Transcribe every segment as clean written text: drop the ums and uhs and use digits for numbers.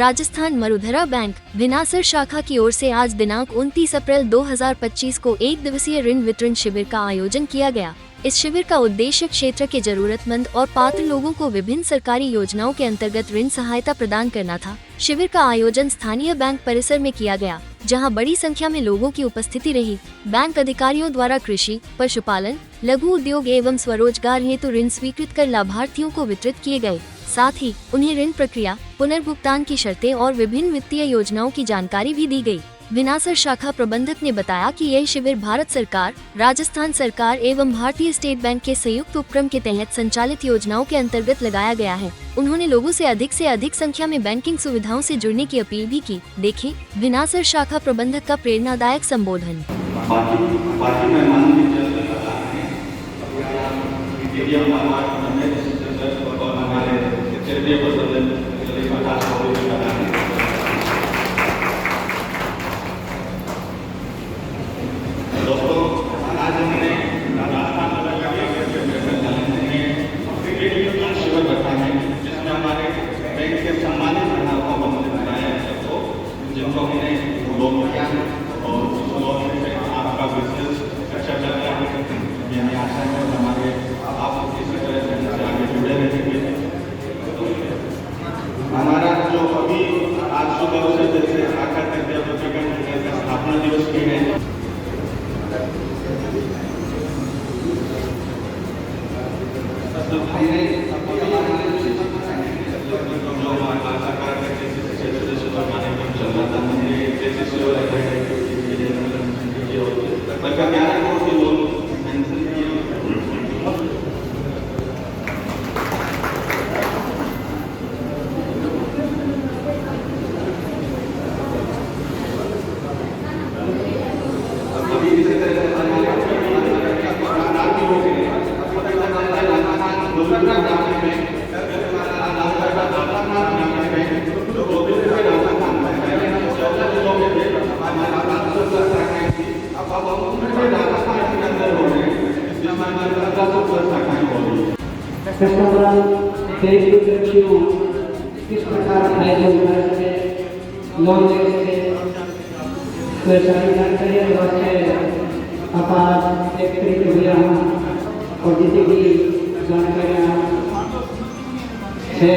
Rajasthan Marudhara bank विनासर शाखा की ओर से आज दिनांक 29 अप्रैल 2025 को एक दिवसीय ऋण वितरण शिविर का आयोजन किया गया। इस शिविर का उद्देश्य क्षेत्र के जरूरतमंद और पात्र लोगों को विभिन्न सरकारी योजनाओं के अंतर्गत ऋण सहायता प्रदान करना था। शिविर का आयोजन स्थानीय बैंक परिसर में किया गया, जहां बड़ी संख्या में लोगों की उपस्थिति रही। बैंक अधिकारियों द्वारा कृषि, पशुपालन, लघु उद्योग एवं स्वरोजगार हेतु ऋण स्वीकृत कर लाभार्थियों को वितरित किए गए। साथ ही उन्हें ऋण प्रक्रिया, पुनर्भुगतान की शर्तें और विभिन्न वित्तीय योजनाओं की जानकारी भी दी गई। विनासर शाखा प्रबंधक ने बताया कि यह शिविर भारत सरकार, राजस्थान सरकार एवं भारतीय स्टेट बैंक के संयुक्त उपक्रम के तहत संचालित योजनाओं के अंतर्गत लगाया गया है। उन्होंने लोगों से अधिक संख्या में बैंकिंग सुविधाओं से जुड़ने की अपील भी की। देखें विनासर शाखा प्रबंधक का प्रेरणादायक संबोधन। जिनको हमने लोन किया है और उस लोन में आपका बिजनेस अच्छा चल रहा है, मेरी आशा है हमारे आप इसी तरह से आगे जुड़े रहेंगे। हमारा जो अभी आज सुबह से जैसे आकर के स्थापना दिवस की है, किस प्रकार फायदे उठा सके, लोन ले सके, तो सारी जानकारी आप एक तरीके दिया और जितनी भी जानकारियाँ है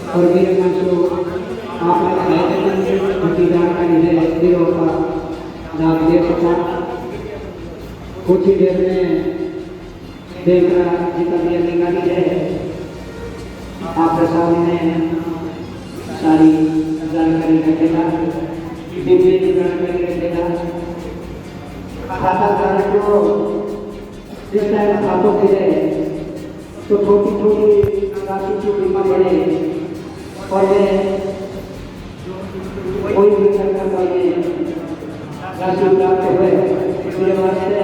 और भी आपने फायदेमंद जानकारी है दिलों का लाभ दे सका। कुछ ही देर में देख रहा जितना भी अधिकारी है आपके सामने सारी जानकारी रखेगा, विभिन्न जानकारी रखेगा। खाता धारक को जिस टाइम खातों के लिए तो छोटी राशि की बीमा बढ़े और कोई भी सरकार राशि प्राप्त हुए इसके वास्ते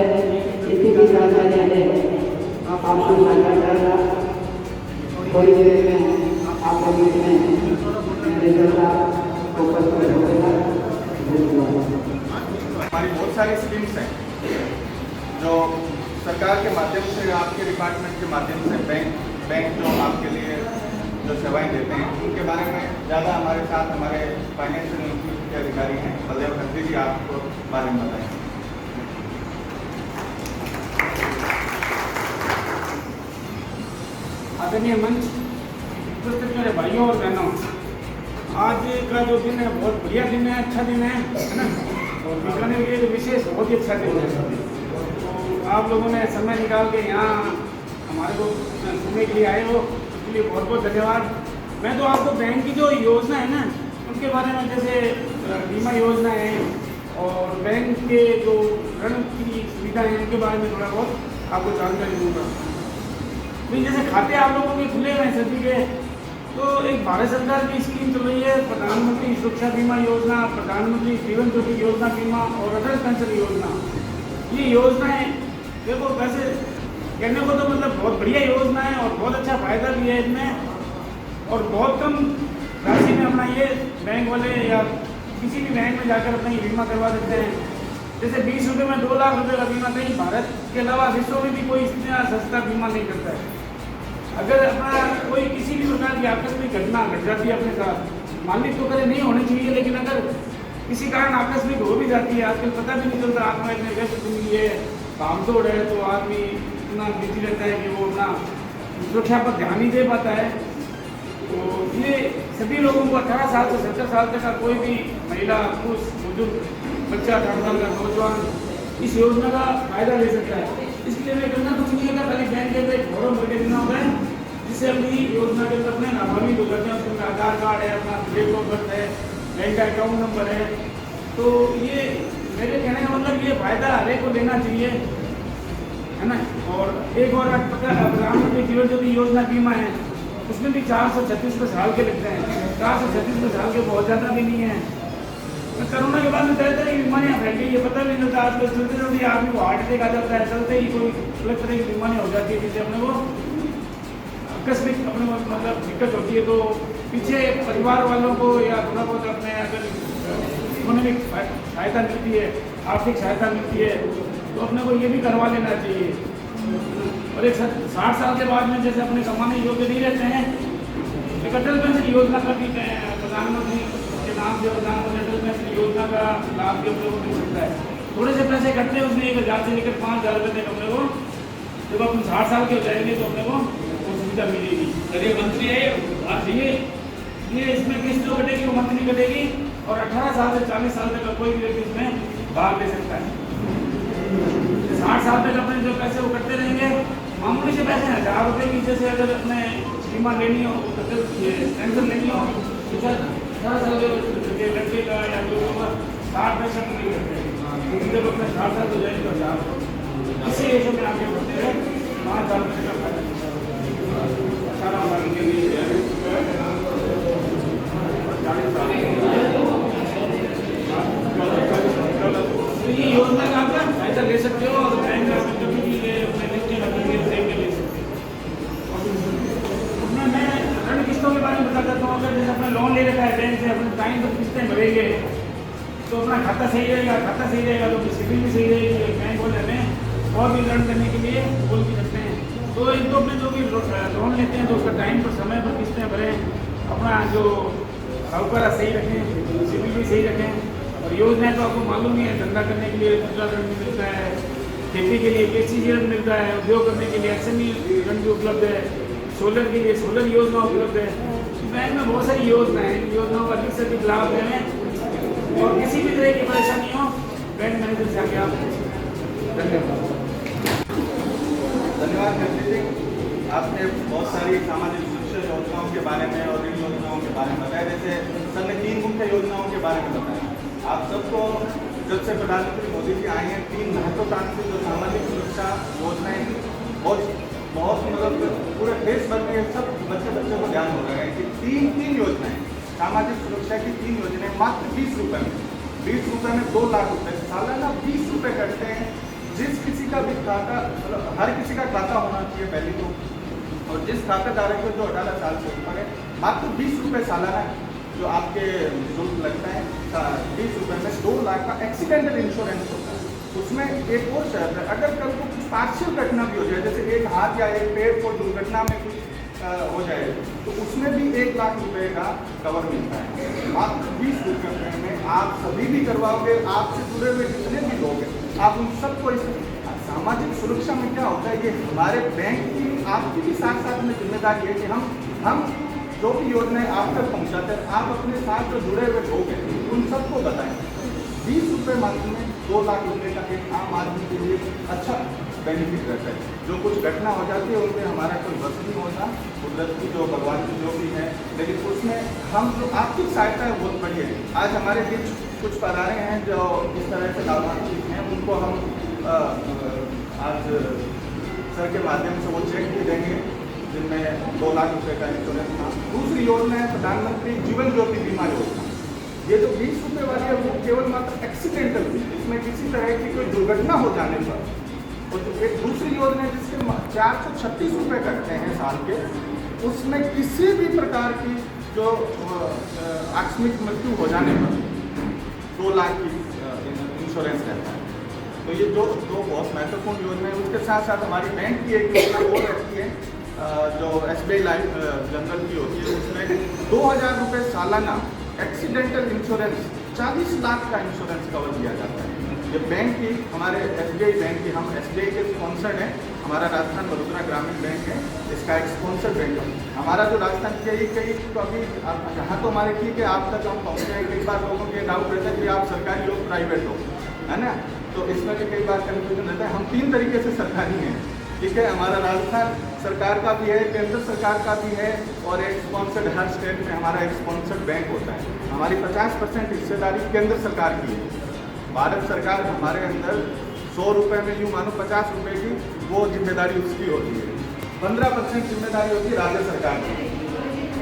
जितनी भी जानकारियाँ है आपको साझा करेगा। थोड़ी देर में आप लोग हमारी बहुत सारी स्कीम्स हैं जो सरकार के माध्यम से, आपके डिपार्टमेंट के माध्यम से बैंक जो आपके लिए जो सेवाएं देते हैं उनके बारे में ज़्यादा हमारे साथ हमारे फाइनेंशियल इंस्टीट्यूट के अधिकारी हैं बलदेव खत्री जी, आपको बारे में बताएं। आदरणीय मंच, उपस्थित मेरे भाइयों और बहनों, आज का जो दिन है बहुत बढ़िया दिन है, अच्छा दिन है ना, और बीकानेर के लिए विशेष बहुत ही अच्छा दिन है। तो आप लोगों ने समय निकाल के यहाँ हमारे को सुनने के लिए आए हो, उसके लिए बहुत बहुत धन्यवाद। मैं तो आपको बैंक की जो योजना है ना उनके बारे में, जैसे बीमा योजना है और बैंक के जो ऋण की सुविधा है उनके बारे में थोड़ा बहुत आपको जानकारी दूँगा। जैसे खाते आप लोगों के खुले हुए सभी के, तो एक भारत सरकार की स्कीम चल रही है प्रधानमंत्री सुरक्षा बीमा योजना, प्रधानमंत्री जीवन ज्योति योजना बीमा और अटल पेंशन योजना। ये योजनाएं देखो वैसे कहने को तो मतलब बहुत बढ़िया योजना है और बहुत अच्छा फायदा भी है इनमें, और बहुत कम राशि में अपना ये बैंक वाले या किसी भी बैंक में जाकर अपना ये बीमा करवा सकते हैं। जैसे 20 रुपये में 2 लाख रुपये का बीमा, कहीं भारत के अलावा विश्व में भी कोई इतना सस्ता बीमा नहीं करता है। अगर अपना कोई किसी भी प्रकार की आकस्मिक घटना घट जाती है अपने साथ, मालिक तो करे नहीं होनी चाहिए, लेकिन अगर किसी कारण आकस्मिक हो भी जाती है, आजकल पता भी नहीं चलता, आत्मा इतने व्यस्त जिंदगी है, भागदौड़ है, तो आदमी इतना बिजी रहता है कि वो अपना सुरक्षा पर ध्यान नहीं दे पाता है। तो ये सभी लोगों को 18 साल से 70 साल तक का कोई भी महिला, पुरुष, बुजुर्ग, बच्चा, 18 साल का नौजवान इस योजना का फायदा ले सकता है। इसके लिए मैं करना कुछ नहीं होगा, खाली बैंक के अंदर एक फॉर्म भर के देना होता है, जिससे अपनी योजना के अंदर अपने लाभान्वित हो जाते हैं। उसमें आधार कार्ड है, अपना डेट ऑफ बर्थ है, बैंक का अकाउंट नंबर है। तो ये मेरे कहने का मतलब ये फायदा हर एक को लेना चाहिए, है ना। और एक और प्रधानमंत्री जीवन ज्योति योजना बीमा है, उसमें भी 436 साल के लगते हैं। 436 साल के बहुत ज़्यादा भी नहीं है। कोरोना के बाद में तरह तरह की बीमारियाँ फैल गई, ये पता भी नहीं चलता। आजकल चलते चलते आदमी को हार्ट अटैक आ जाता है, चलते ही कोई अलग तरह की बीमारियाँ हो जाती है, जिससे अपने को आकस्मिक अपने को मतलब दिक्कत होती है। तो पीछे परिवार वालों को या थोड़ा बहुत अपने अगर इकोनॉमिक सहायता मिलती है, आर्थिक सहायता मिलती है, तो अपने को ये भी करवा लेना चाहिए। और एक 60 साल के बाद में जैसे अपने कमाने योग्य नहीं रहते हैं, एक अटल पेंशन योजना का भी प्रधानमंत्री के नाम से प्रधानमंत्री अटल पेंशन योजना का लाभ भी अपने को मिल सकता है। थोड़े से पैसे कटते हैं उसमें, 1000 से लेकर 5000 रुपये तक अपने को, जब अपन 60 साल के हो जाएंगे तो अपने को वो सुविधा मिलेगी। चलिए मंत्री है ये इसमें किस्त जो कटेगी वो मंथली कटेगी, और 18 साल से 40 साल तक का कोई भी व्यक्ति इसमें भाग ले सकता है। 60 साल तक अपने जो पैसे वो करते रहेंगे, मामूली से पैसे 1000 रुपये की, जैसे अगर अपने बीमा लेनी हो, पेंशन लेनी हो, तो 18 साल के लड़के का या जो 60-65 नहीं करते हैं, जब अपने 60 साल हो जाएंगे तो 1000 इसी एज में आगे बढ़ते हैं। 5000 रुपये का फायदा 18 साल के लिए 40 साल। तो ये योजना का आप फायदा ले सकते हो, और बैंक में कभी भी ये अपने लिखने लगेंगे देख के ले सकते हो। उसमें मैं ऋण किस्तों के बारे में बता देता हूँ। अगर जैसे अपना लोन ले रखा है बैंक से, अपने टाइम पर किस्तें भरेंगे तो अपना खाता सही रहेगा, खाता सही रहेगा तो सिविल भी सही रहेगी, बैंक वाले हमें और भी ऋण करने के लिए बोल भी सकते हैं। तो इनको अपने जो भी लोन लेते हैं तो उसका टाइम पर समय पर किस्तें भरें, अपना जो साहूकार सही रखें, सिविल भी सही रखें। और योजनाएं तो आपको मालूम ही है, धंधा करने के लिए मुद्रा ऋण मिलता है, खेती के लिए केसीसी ऋण मिलता है, उद्योग करने के लिए एक्सएमई ऋण भी उपलब्ध है, सोलर के लिए सोलर योजना उपलब्ध है। बैंक में बहुत सारी योजनाएं हैं, योजनाओं का अधिक से अधिक लाभ लें, और किसी भी तरह की परेशानी हो बैंक मैनेजर से आके आप। धन्यवाद। धन्यवाद मंत्री जी, आपने बहुत सारी सामाजिक सुरक्षा योजनाओं के बारे में और इन योजनाओं के बारे में बताया। जैसे सर ने 3 मुख्य योजनाओं के बारे में बताया। आप सबको जब से प्रधानमंत्री मोदी जी आए हैं, 3 महत्वाकांक्षी जो सामाजिक सुरक्षा योजनाएं बहुत मतलब पूरे देश भर में सब बच्चे को ध्यान हो रहा है कि 3 योजनाएं, सामाजिक सुरक्षा की 3 योजनाएं मात्र 20 रुपये में, 20 रुपये में 2 लाख रुपये सालाना 20 रुपये कटते हैं। जिस किसी का भी खाता, मतलब हर किसी का खाता होना चाहिए पहले तो, और जिस खाताधारक को जो 18 साल से ऊपर है, मात्र 20 रुपये सालाना जो आपके शुल्क लगता है, 20 रुपये में 2 लाख का एक्सीडेंटल इंश्योरेंस होता है। उसमें एक और शर्त है, अगर कल को कुछ पार्शियल घटना भी हो जाए, जैसे एक हाथ या एक पैर को दुर्घटना में कुछ हो जाए, तो उसमें भी 1 लाख रुपए का कवर मिलता है। मात्र 20 रुपये में आप सभी भी करवाओगे, आपसे जुड़े हुए जितने भी लोग हैं, आप उन सबको इस सामाजिक सुरक्षा में क्या होता है, ये हमारे बैंक की, आपकी भी साथ साथ में जिम्मेदारी है कि हम जो भी योजनाएं आप तक पहुँचाते हैं, आप अपने साथ जो जुड़े हुए लोग हैं उन सबको बताएं। 20 रुपये मात्र में 2 लाख रुपये का एक आम आदमी के लिए अच्छा बेनिफिट रहता है। जो कुछ घटना हो जाती है उनमें हमारा कोई बस नहीं होता, कुदरत की जो भगवान की जो भी है, लेकिन उसमें हम जो आर्थिक सहायता है बहुत बड़ी है। आज हमारे बीच कुछ पधारे हैं जो इस तरह से लाभार्थी हैं, उनको हम आज सर के माध्यम से वो चेक भी देंगे जिनमें 2 लाख रुपये का इंश्योरेंस था। दूसरी योजना है प्रधानमंत्री जीवन ज्योति बीमा योजना। ये जो 20 रुपये वाली है वो केवल मात्र एक्सीडेंटल, इसमें किसी तरह की कोई दुर्घटना हो जाने पर, और जो एक दूसरी योजना है जिसके 436 रुपये कटते हैं साल के, उसमें किसी भी प्रकार की जो आकस्मिक मृत्यु हो जाने पर 2 लाख की इंश्योरेंस रहता है। तो ये दो बहुत महत्वपूर्ण योजना है। उसके साथ साथ हमारी बैंक की एक योजना और रहती है जो SBI लाइफ जनरल की होती है उसमें 2000 रुपये सालाना एक्सीडेंटल इंश्योरेंस 40 लाख का इंश्योरेंस कवर दिया जाता है। ये बैंक की हमारे SBI बैंक की, हम SBI के स्पॉन्सर्ड हैं, हमारा राजस्थान बड़ोदरा ग्रामीण बैंक है, इसका एक स्पॉन्सर्ड बैंक है। हमारा जो राजस्थान के कई तो अभी यहाँ तो हमारे ठीक है, आप तक हम पहुँच गए, कई बार लोगों के डाउट रहता है कि आप सरकारी हो प्राइवेट हो, है ना, तो इसमें भी कई बार कन्फ्यूजन रहता है। हम 3 तरीके से सरकारी हैं, ठीक है, हमारा राजस्थान सरकार का भी है, केंद्र सरकार का भी है, और एक स्पॉन्सर्ड, हर स्टेट में हमारा एक स्पॉन्सर्ड बैंक होता है। हमारी 50% हिस्सेदारी केंद्र सरकार की है। भारत सरकार हमारे अंदर 100 रुपये में यूँ मानो 50 रुपये की वो जिम्मेदारी उसकी होती है, 15% जिम्मेदारी होती है राज्य सरकार की,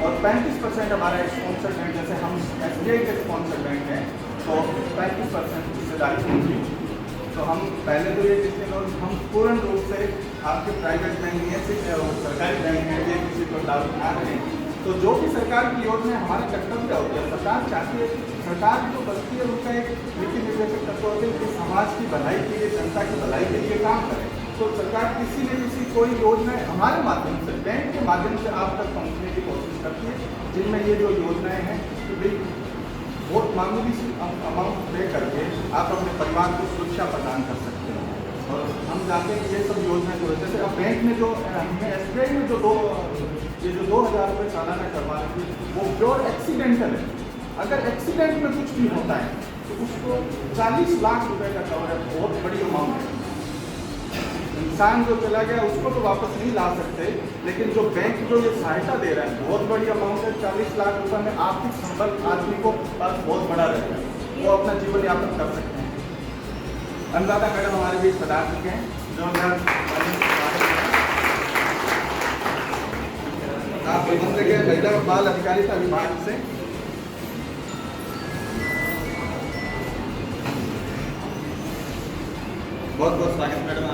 और 35% हमारा एक स्पॉन्सर्ड बैंक, जैसे हम SBI के स्पॉन्सर्ड बैंक हैं तो 35% हिस्सेदारी होती है। तो हम पहले तो ये किसी को हम पूर्ण रूप से आपके प्राइवेट बैंक नहीं है, सिर्फ सरकारी बैंक है, ये किसी को डाउट ना करें। तो जो भी सरकार की योजना है, हमारा कर्तव्य होता है, सरकार चाहती है, सरकार जो बनती है उनका एक नीति निर्देशक तत्व होते हैं कि समाज की भलाई के लिए, जनता की भलाई के लिए काम करें। तो सरकार किसी न किसी कोई योजना हमारे माध्यम से, बैंक के माध्यम से आप तक पहुँचने की कोशिश करती है, जिनमें ये जो योजनाएँ हैं कि भाई बहुत मामूली सी अमाउंट पे करके आप अपने परिवार को सुरक्षा प्रदान कर सकते हैं। और हम जानते हैं कि ये सब योजना जो है, जैसे अब बैंक में जो हमने SBI में जो 2000 रुपये सालाना करवा रही है वो प्योर एक्सीडेंटल है। अगर एक्सीडेंट में कुछ भी होता है तो उसको 40 लाख रुपए का कवर है, बहुत बड़ी अमाउंट है। इंसान जो चला गया उसको तो वापस नहीं ला सकते, लेकिन जो बैंक जो ये सहायता दे रहा है बहुत बड़ी अमाउंट है। 40 लाख रुपए में आर्थिक संबल आदमी को पास बहुत बड़ा रहता है, वो अपना जीवन यापन कर सकते हैं। अनुराधा मैडम हमारे बीच पधार चुके हैं, जो आप प्रबंध के महिला और बाल अधिकारिता विभाग से बहुत बहुत स्वागत मैडम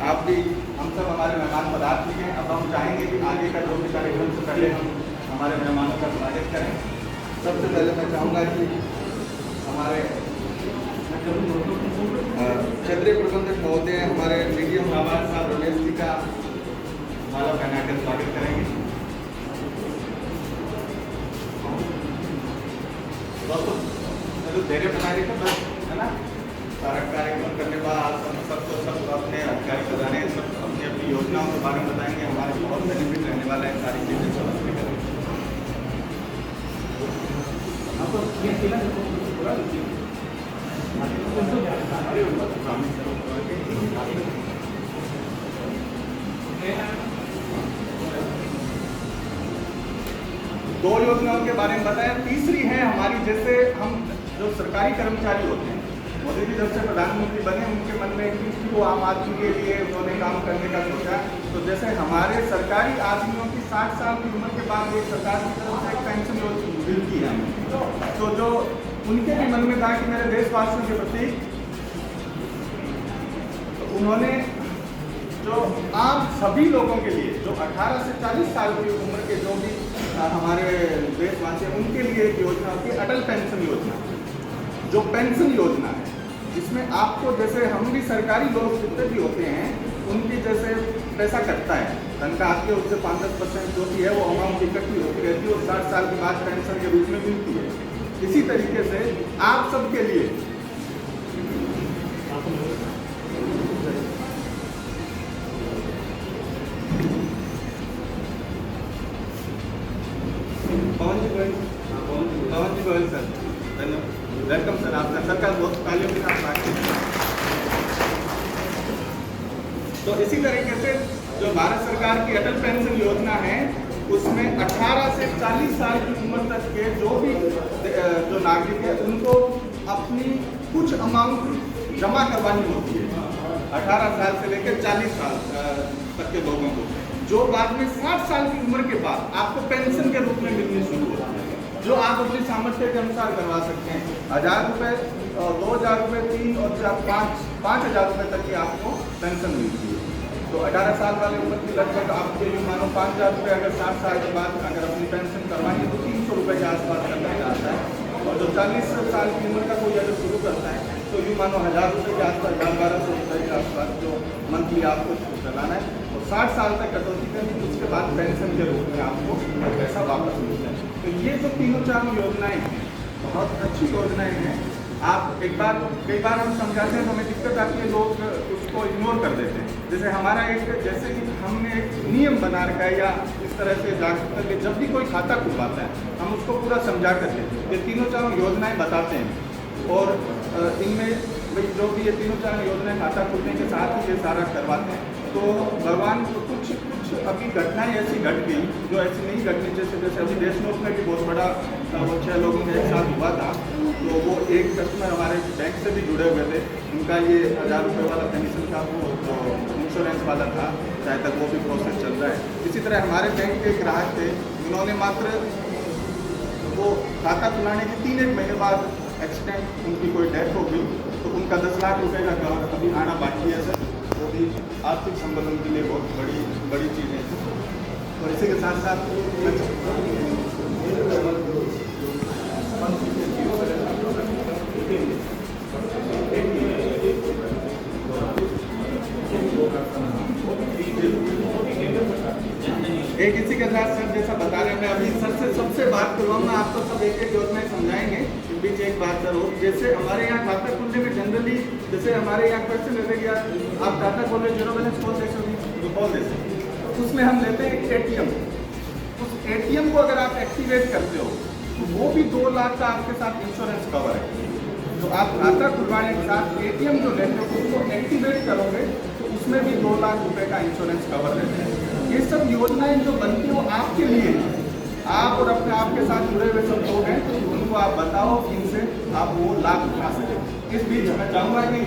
आप भी, हम सब हमारे मेहमान पधार चुके हैं। अब हम चाहेंगे कि आगे का जो भी कार्यक्रम से पहले हम हमारे मेहमानों का स्वागत करें। सबसे पहले मैं चाहूँगा कि हमारे क्षेत्रीय प्रबंधक महोदय हमारे मीडियम आवाज साहब रमेश जी का माला पहनाकर स्वागत करेंगे। दोस्तों चलो धैर्य बनाइए तो बस, है ना, सारा कार्यक्रम करने के बाद सब अपने अधिकारी बताने, सब अपनी अपनी योजनाओं के बारे में बताएंगे, हमारे बहुत बेनिफिट रहने वाला है, सारी चीज़ें सब अपने करेंगे। दो योजनाओं के बारे में बताया, तीसरी है हमारी, जैसे हम जो सरकारी कर्मचारी होते हैं, मोदी जी जब से प्रधानमंत्री बने उनके मन में कि वो आम आदमी के लिए उन्होंने काम करने का सोचा। तो जैसे हमारे सरकारी आदमियों की 60 साल की उम्र के बाद एक सरकार की तरफ से एक पेंशन मिलती है, तो जो उनके भी मन में था कि मेरे देशवासियों के प्रति, तो उन्होंने जो आम सभी लोगों के लिए जो 18 से 40 साल की उम्र के जो भी हमारे देशवासी हैं उनके लिए एक योजना होती है, अटल पेंशन योजना। जो पेंशन योजना है जिसमें आपको, जैसे हम भी सरकारी लोग जितने भी होते हैं उनकी जैसे पैसा कटता है तनख्वाह के, उससे 5-10% जो भी है वो अमाउंट इकट्ठी होती रहती है और 60 साल के बाद पेंशन के रूप में मिलती है। इसी तरीके से आप सबके लिए पवन जी गोयल सर, धन्यवाद, वेलकम सर, आपका सर का बहुत तालियों के साथ स्वागत है। तो इसी तरीके से जो भारत सरकार की अटल पेंशन योजना है उसमें 18 से 40 साल की उम्र तक के जो भी जो नागरिक है उनको अपनी कुछ अमाउंट जमा करवानी होती है, 18 साल से लेकर 40 साल तक के लोगों को, जो बाद में 60 साल की उम्र के बाद आपको पेंशन के रूप में मिलनी शुरू होती है, जो आप अपनी सामर्थ्य के अनुसार करवा सकते हैं। 1000 रुपये, 2000 रुपये, 3 और 5,000 रुपये तक की आपको पेंशन मिलती है। तो 18 साल वाले उम्र की लगभग आपके यूँ मानो 5,000 रुपये, अगर 60 साल के बाद अगर अपनी पेंशन करवानी है तो 300 रुपये के आसपास करना चाहता है, और जो 40 साल की उम्र का कोई अगर शुरू करता है तो यूँ मानो 1000 रुपये के आसपास, 1200 रुपये के आसपास जो मंथली आपको चलाना है। और 60 साल तक कटौती करनी, उसके बाद पेंशन के रूप में आपको पैसा वापस मिलता है। तो ये जो तीनों चारों योजनाएं हैं बहुत अच्छी योजनाएं हैं। आप कई बार हम समझाते हैं तो हमें दिक्कत आती है, लोग उसको इग्नोर कर देते हैं। जैसे हमारा जैसे कि हमने एक नियम बना रखा है या इस तरह से जागरूकता के जब भी कोई खाता खुलवाता है हम उसको पूरा समझा करके ये तीनों चारों योजनाएं बताते हैं और इनमें जो भी ये तीनों चारों योजनाएं खाता खुलने के साथ ही ये सारा करवाते हैं। तो भगवान को कुछ अभी घटनाएं ऐसी घट गई जो ऐसी नहीं घटनी, जैसे अभी देशनोक में भी बहुत बड़ा वो 6 लोगों के एक साथ हुआ था। तो वो एक कस्टमर हमारे बैंक से भी जुड़े हुए थे, उनका ये 1000 रुपये वाला पेंशन का वो जो इंश्योरेंस वाला था शायद तक वो भी प्रोसेस चल रहा है। इसी तरह हमारे बैंक के ग्राहक थे, उन्होंने मात्र वो खाता खुलाने के 3-1 महीने बाद एक्सीडेंट उनकी कोई डेथ हो गई, तो उनका 10 लाख रुपए का कवर अभी आना बाकी है सर। वो भी आर्थिक संबंधन के लिए बहुत बड़ी चीज़ है। और इसी के साथ साथ एक इसी के साथ सर जैसा बता रहे हैं, मैं अभी सर से सबसे बात करवाऊंगा, आपको सब एक योजनाएं समझाएंगे। इस बीच एक बात सर हो, जैसे हमारे यहाँ खाता खुलने में जनरली जैसे हमारे यहाँ क्वेश्चन रहते कि आप खाता खोल रहे 0 बैलेंस खोल देते, उसमें हम लेते हैं ATM। उस ATM को अगर आप एक्टिवेट करते हो तो वो भी 2 लाख का आपके साथ इंश्योरेंस कवर है। तो आप खाता खुलवाने के साथ ATM जो लेते हो उसको एक्टिवेट करोगे तो उसमें भी 2 लाख रुपए का इंश्योरेंस कवर रहता है। ये सब योजनाएं जो बनती है वो आपके लिए, आप और अपने आपके साथ जुड़े हुए सब लोग हैं, उनको आप बताओ, इनसे आप वो लाभ उठा सकें। इस बीच मैं चाहूँगा कि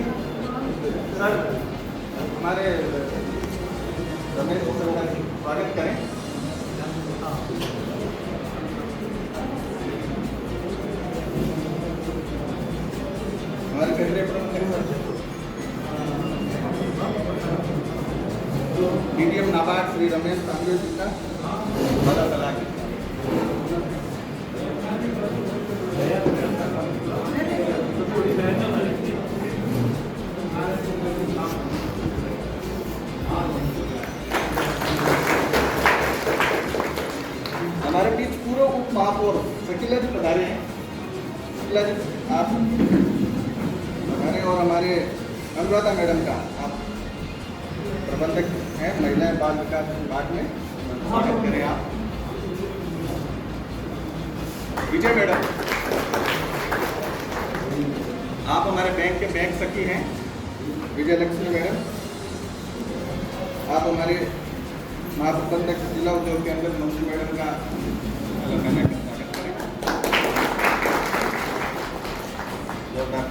सर हमारे रमेश सर का स्वागत करें। हमारे केंद्रीय प्रबंधक DDM नाबार्ड श्री रमेश कांग्रेस जी का बड़ा तलाक हमारे बीच पूर्व उप महापौर शकीला जी पधारे हैं। शकीला जी आप हमारे और हमारे अनुराधा मैडम का आप प्रबंधक हैं महिला बाल विकास विभाग में, स्वागत करें आप। विजय मैडम आप हमारे बैंक के बैंक सखी हैं। विजय लक्ष्मी मैडम आप हमारे महाप्रबंधक जिला उद्योग के अंदर मंत्री मैडम का स्वागत करें। जोरदार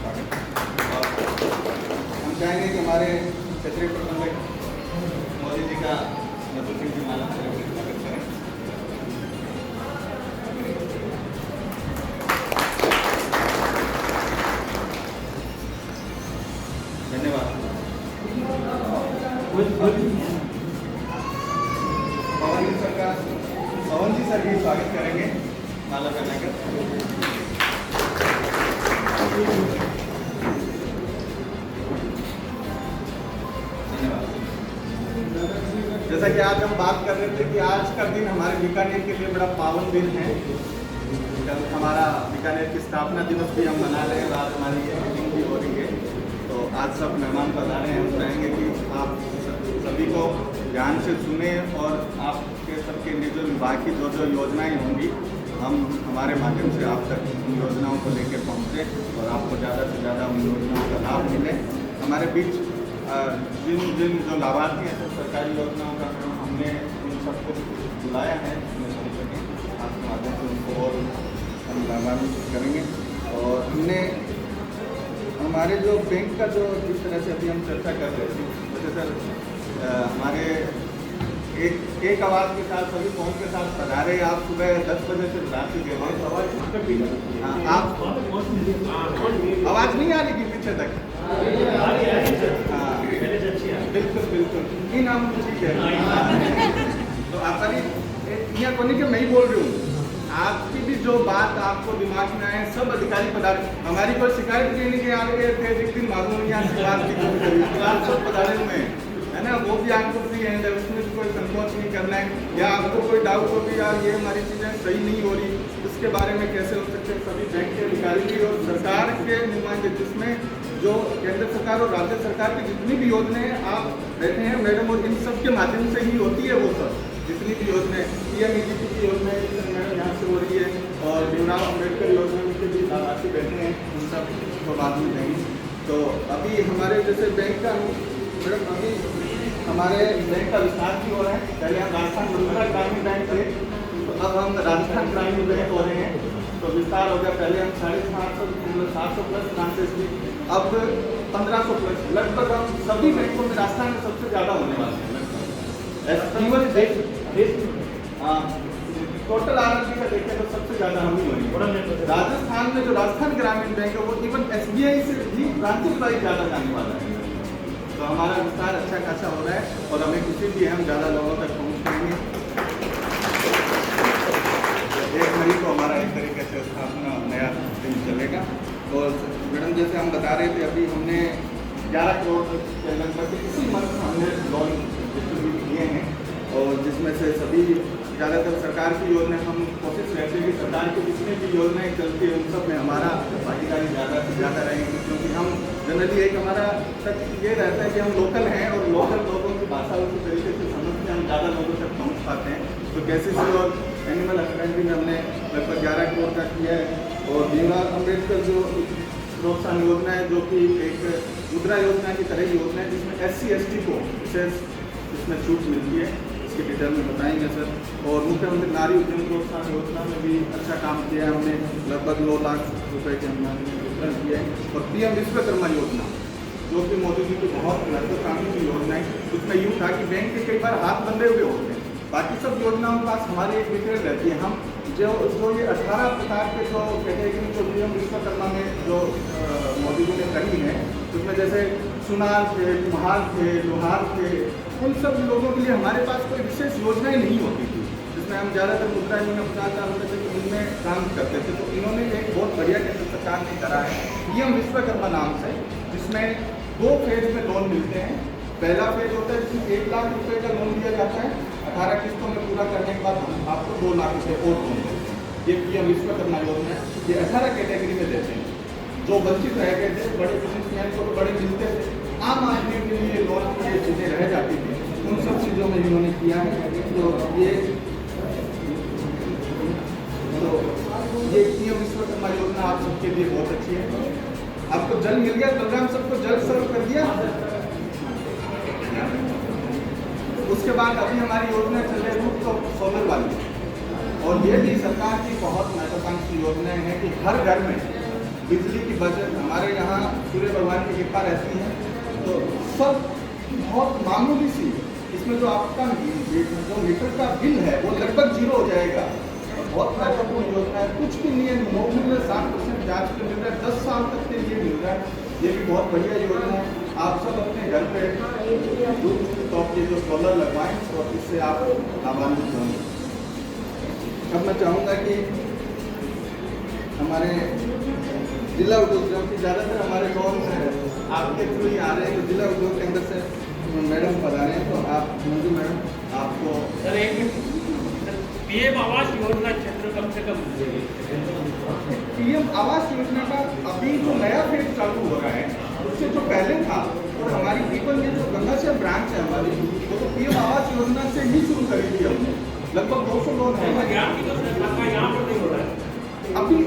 स्वागत। और हम चाहेंगे कि हमारे क्षेत्रीय प्रबंधक मोदी जी का मधुर सिंह जी माला से स्वागत करें। धन्यवाद। पवन जी सर भी स्वागत करेंगे माला पहनाकर। जैसा कि आज हम बात कर रहे थे कि आज का दिन हमारे बीकानेर के लिए बड़ा पावन दिन है। कल हमारा बीकानेर की स्थापना दिवस भी हम मना रहे हैं और आज हमारी ये मीटिंग भी हो रही है। तो आज सब मेहमान पधारे हैं, हम चाहेंगे कि आप सभी को ध्यान से सुने और आपके सबके निजी विभाग की जो योजनाएं होंगी हम हमारे माध्यम से आप तक उन योजनाओं को लेकर पहुँचे और आपको ज़्यादा से ज़्यादा उन योजनाओं का लाभ मिले। हमारे बीच जिन जो लाभार्थी हैं सब सरकारी योजनाओं का हमने उन सबको बुलाया है, आपके माध्यम से उनको और हम लाभान्वित करेंगे। और हमने हमारे जो बैंक का जो जिस तरह से अभी हम चर्चा कर रहे थे, जैसे सर हमारे एक आवाज़ के साथ सभी फोन के साथ पधारे। आप सुबह 10 बजे से रात के गए, आप आवाज़ नहीं आ रही कि पीछे तक? हाँ बिल्कुल बिल्कुल, इन हम ठीक है। तो आप यहाँ कोने के मैं ही बोल रही हूँ, आपकी भी जो बात आपको दिमाग में आए सब अधिकारी पधारे। हमारी कोई शिकायत देने के आ रहे थे, एक दिन मालूम यहाँ से बात की आप सब पधारे हुए हैं। है ना, वो भी आपको फ्री हैंड है, उसमें भी कोई संकोच नहीं करना है। या आपको कोई डाउट हो कि यार ये हमारी चीज़ें सही नहीं हो रही, उसके बारे में कैसे हो सकते हैं, सभी बैंक के अधिकारी भी और सरकार के नुमाइंदे, जिसमें जो केंद्र सरकार और राज्य सरकार की जितनी भी योजनाएं आप रहते हैं मैडम, और इन सब के माध्यम से ही होती है वो सब जितनी भी योजनाएं, PMEGP की योजना मैडम यहाँ से हो रही है, और भीमराव अम्बेडकर योजना के भी लाभार्थी बैठे हैं, उन सब को बाद में देंगे। तो अभी हमारे जैसे बैंक का मैडम, अभी हमारे बैंक का विस्तार भी हो रहा है। पहले हम राजस्थान ग्रामीण बैंक थे, तो अब हम राजस्थान ग्रामीण बैंक हो रहे हैं, तो विस्तार हो गया। पहले हम 750 प्लस ब्रांचेस थी, अब 1500 प्लस, लगभग हम सभी बैंकों में राजस्थान में सबसे ज़्यादा होने वाले हैं लगभग। टोटल आरएमपी का देखें तो सबसे ज़्यादा हम ही होंगे। राजस्थान में जो राजस्थान ग्रामीण बैंक है वो इवन SBI से भी ब्रांचेस वाइज ज़्यादा जाने वाला है। तो हमारा विस्तार अच्छा खासा हो रहा है और हमें खुशी भी है, हम ज़्यादा लोगों तक पहुँच पाएंगे। 1 मई को हमारा एक तरीके से स्थापना नया दिन चलेगा। और मैडम जैसे हम बता रहे थे, अभी हमने 11 करोड़ के लगभग इसी मंथ हमने लोन डिस्ट्रीब्यूट किए हैं, और जिसमें से सभी ज़्यादातर सरकार की योजनाएं, हम कोशिश रहते हैं कि सरकार की जितनी भी योजनाएं चलती है उन सब में हमारा भागीदारी ज़्यादा से ज़्यादा रहेगी, क्योंकि हम जनरली एक हमारा तक ये रहता है कि हम लोकल हैं और लोकल लोगों की भाषा उसी तरीके से समझ के हम ज़्यादा लोगों तक पहुँच पाते हैं। तो कैसे और एनिमल हस्बेंड्री में हमने लगभग 11 करोड़ का किया है, और भीमराव अम्बेडकर जो प्रोत्साहन योजना है, जो कि एक मुद्रा योजना की तरह योजना है, जिसमें SC ST को विशेष इसमें छूट मिलती है, इसके डिटेल में बताएंगे सर। और मुख्यमंत्री नारी उद्यम प्रोत्साहन योजना में भी अच्छा काम किया है हमने, लगभग 9 लाख रुपए के हमने वितरण किया है। और PM विश्वकर्मा योजना, जो कि मोदी जी की बहुत महत्वाकांक्षी की योजना है, उसमें यूँ था कि बैंक के कई बार हाथ बंधे हुए होते हैं, बाकी सब योजनाओं के पास हमारी एक वितरण रहती है। हम जो ये 18 प्रकार के जो कैटेगरी जो PM विश्वकर्मा में जो मोदी जी ने करी है, उसमें जैसे सुनार थे, कुम्हार थे, लोहार थे, उन सब लोगों के लिए हमारे पास कोई विशेष योजनाएं नहीं होती थी, जिसमें हम ज़्यादातर मुद्रा योजना 50,000 रुपये तक उनमें काम करते थे। तो इन्होंने एक बहुत बढ़िया केंद्र सरकार ने करा है PM विश्वकर्मा नाम से, जिसमें 2 फेज में लोन मिलते हैं। पहला फेज होता है जिसमें 1 लाख रुपये का लोन दिया जाता है, 18 किस्तों में पूरा करने के बाद हम आपको 2 लाख रुपये और लोन देते हैं। ये PM विश्वकर्मा योजना है, ये 18 कैटेगरी में देते हैं। जो वंचित रह गए थे, बड़े बिजनेसमैन को तो बड़े मिलते थे, आम आदमी के लिए लोन की ये चीज़ें रह जाती थी, उन सब चीज़ों में इन्होंने किया है। तो ये PM विश्वकर्मा योजना आप सबके लिए बहुत अच्छी है। आपको जल मिल गया, बलराम सबको जल सर्व कर दिया। उसके बाद अभी हमारी योजना चल रही है रूफटॉप सोलर वाली, और ये भी सरकार की बहुत महत्वाकांक्षी योजना है कि हर घर में बिजली की बचत। हमारे यहाँ सूर्य भगवान की कृपा रहती है, तो सब बहुत मामूली सी, इसमें जो आपका जो मीटर का बिल है वो लगभग 0 हो जाएगा। और बहुत महत्वपूर्ण योजना है, कुछ भी नहीं है, नॉमिनल 7% ब्याज पे मिल रहा है, 10 साल तक के लिए मिल रहा है। ये भी बहुत बढ़िया योजना है। आप सब अपने घर पे रूफटॉप के जो सोलर लगवाएं, और इससे आप लाभान्वित होंगे। अब मैं चाहूँगा कि हमारे जिला उद्योग की ज़्यादातर हमारे लोग आपके थ्रू ही आ रहे हैं, तो जिला उद्योग केंद्र से मैडम बता रहे हैं, तो आप मंजू मैडम आपको सर एक PM आवास योजना क्षेत्र कम से कम PM आवास योजना का अभी जो नया फेज चालू हो रहा है, उससे जो पहले था, और हमारी इवन ये जो गंगाशहर ब्रांच है हमारी, वो तो PM आवास योजना से ही शुरू करी थी हमने। लगभग 200 लोग हैं यहाँ पर नहीं हो रहा है। अभी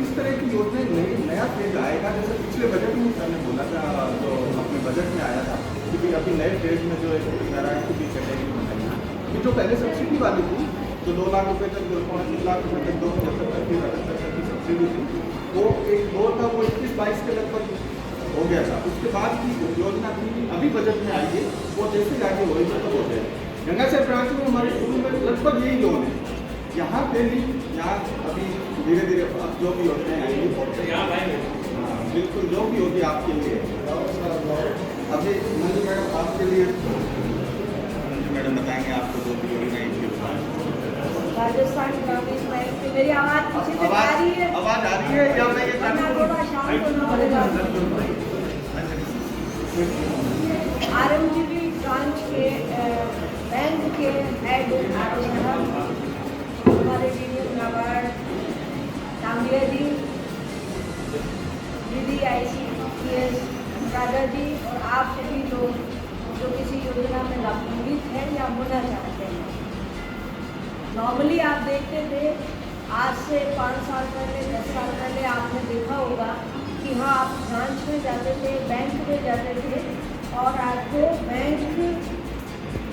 इस तरह की योजना नया फेज आएगा। जैसे पिछले बजट में सर ने बोला था, जो अपने बजट में आया था कि अभी नए फेज में जो एक कैटेगरी बनाई है, कि जो पहले सब्सिडी वाली थी, जो 2 लाख रुपये तक, 2.5 लाख रुपये तक 275 तक की सब्सिडी थी, वो एक दौर था, वो 21-22 के लगभग हो गया था। उसके बाद की योजना थी अभी बजट में आई है, वो जैसे आगे हो रही तो हो जाए। गंगाशहर ब्रांच में हमारे शुरू में लगभग यही लोन है, यहाँ पे भी, यहाँ अभी धीरे धीरे जो भी होते हैं बिल्कुल जो भी होगी आपके लिए। अभी मंजू मैडम आपके लिए, मंजू मैडम बताएंगे आपको जो भी योजना है। राजस्थान ग्रामीण बैंक से मेरी आवाज़ पीछे से आ रही है? आवाज़ आ रही है या मैं ये RMGB ब्रांच के हेड हमारे डीडीएम नाबार्ड तांबिया जी, दीदी ICPS राजा जी और आप सभी लोग जो किसी योजना में लाभान्वित हैं या होना चाहते हैं। नॉर्मली आप देखते थे आज से 5 साल पहले 10 साल पहले आपने देखा होगा कि हाँ आप ब्रांच में जाते थे, बैंक में जाते थे और आपको बैंक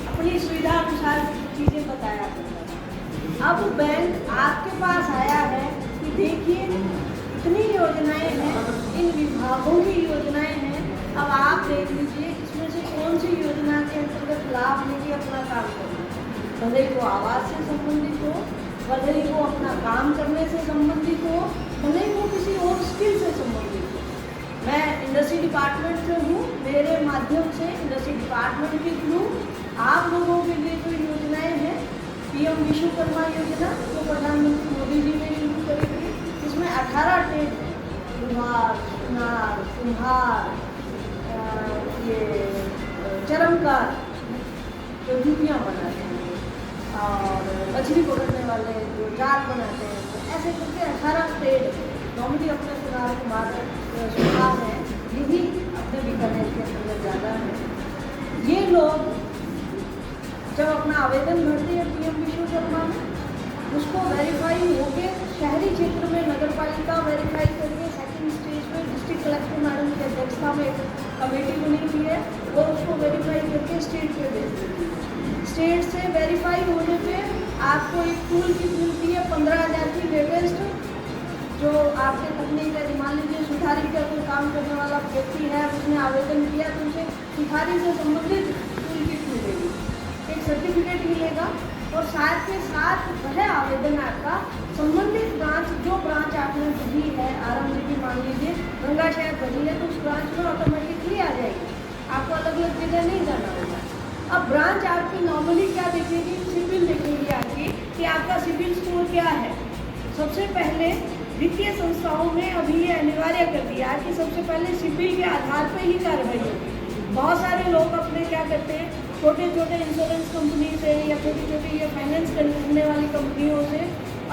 अपनी सुविधा अनुसार चीज़ें बताया करता था। अब बैंक आपके पास आया है कि देखिए इतनी योजनाएं हैं, इन विभागों की योजनाएं हैं, अब आप देख लीजिए इसमें से कौन सी योजना के अंतर्गत लाभ लेके अपना काम करना है। भले ही वो आवास से संबंधित हो, भले ही वो अपना काम करने से संबंधित हो, भले ही वो किसी और स्किल से संबंधित हो। मैं इंडस्ट्री डिपार्टमेंट से हूँ, मेरे माध्यम से इंडस्ट्री डिपार्टमेंट के थ्रू आप लोगों के लिए जो योजनाएं हैं, PM विश्वकर्मा योजना जो प्रधानमंत्री मोदी जी ने शुरू करी थी, इसमें 18 ट्रेड हैं, कुम्हार, सुनार, कुम्हार, ये चरमकार जो जूतियाँ बनाते हैं और मछली पकड़ने वाले जो जाल बनाते हैं, तो ऐसे करके 18 ट्रेड नॉर्मली अपने सुनार कुमार सुनार है, यही अपने बीकानेर के अंदर ज़्यादा है। ये लोग जब अपना आवेदन भरते हैं PM विश्वकर्मा में, उसको वेरीफाई होके शहरी क्षेत्र में नगर पालिका वेरीफाई करके सेकंड स्टेज में डिस्ट्रिक्ट कलेक्टर मैडम की अध्यक्षता में एक कमेटी बनी हुई है, वो उसको वेरीफाई करके स्टेट पे भेज देती है। स्टेट से वेरीफाई होने पे आपको एक टूल किट मिलती है 15,000 की लेटेस्ट, जो आपके तकनीक है। मान लीजिए सुधारी का कोई काम करने वाला व्यक्ति है, उसने आवेदन किया तो उसे सुधारी से संबंधित टूल किट मिलेगी, एक सर्टिफिकेट मिलेगा और साथ के साथ वह आवेदन आपका संबंधित ब्रांच, जो ब्रांच आपने भरी है, RMDB मान लीजिए गंगा शहर भरी है, तो उस ब्रांच में ऑटोमेटिकली आ जाएगी, आपको अलग अलग जगह नहीं जाना होगा। अब ब्रांच आपकी नॉर्मली क्या देखेगी, सिबिल देखेगी आपकी कि आपका सिबिल स्कोर क्या है। सबसे पहले वित्तीय संस्थाओं में अभी ये अनिवार्य कर दिया कि सबसे पहले सिबिल के आधार पर ही कार्रवाई होगी। बहुत सारे लोग अपने क्या करते हैं, छोटे छोटे इंश्योरेंस कंपनी से या छोटी छोटी ये फाइनेंस करने वाली कंपनियों से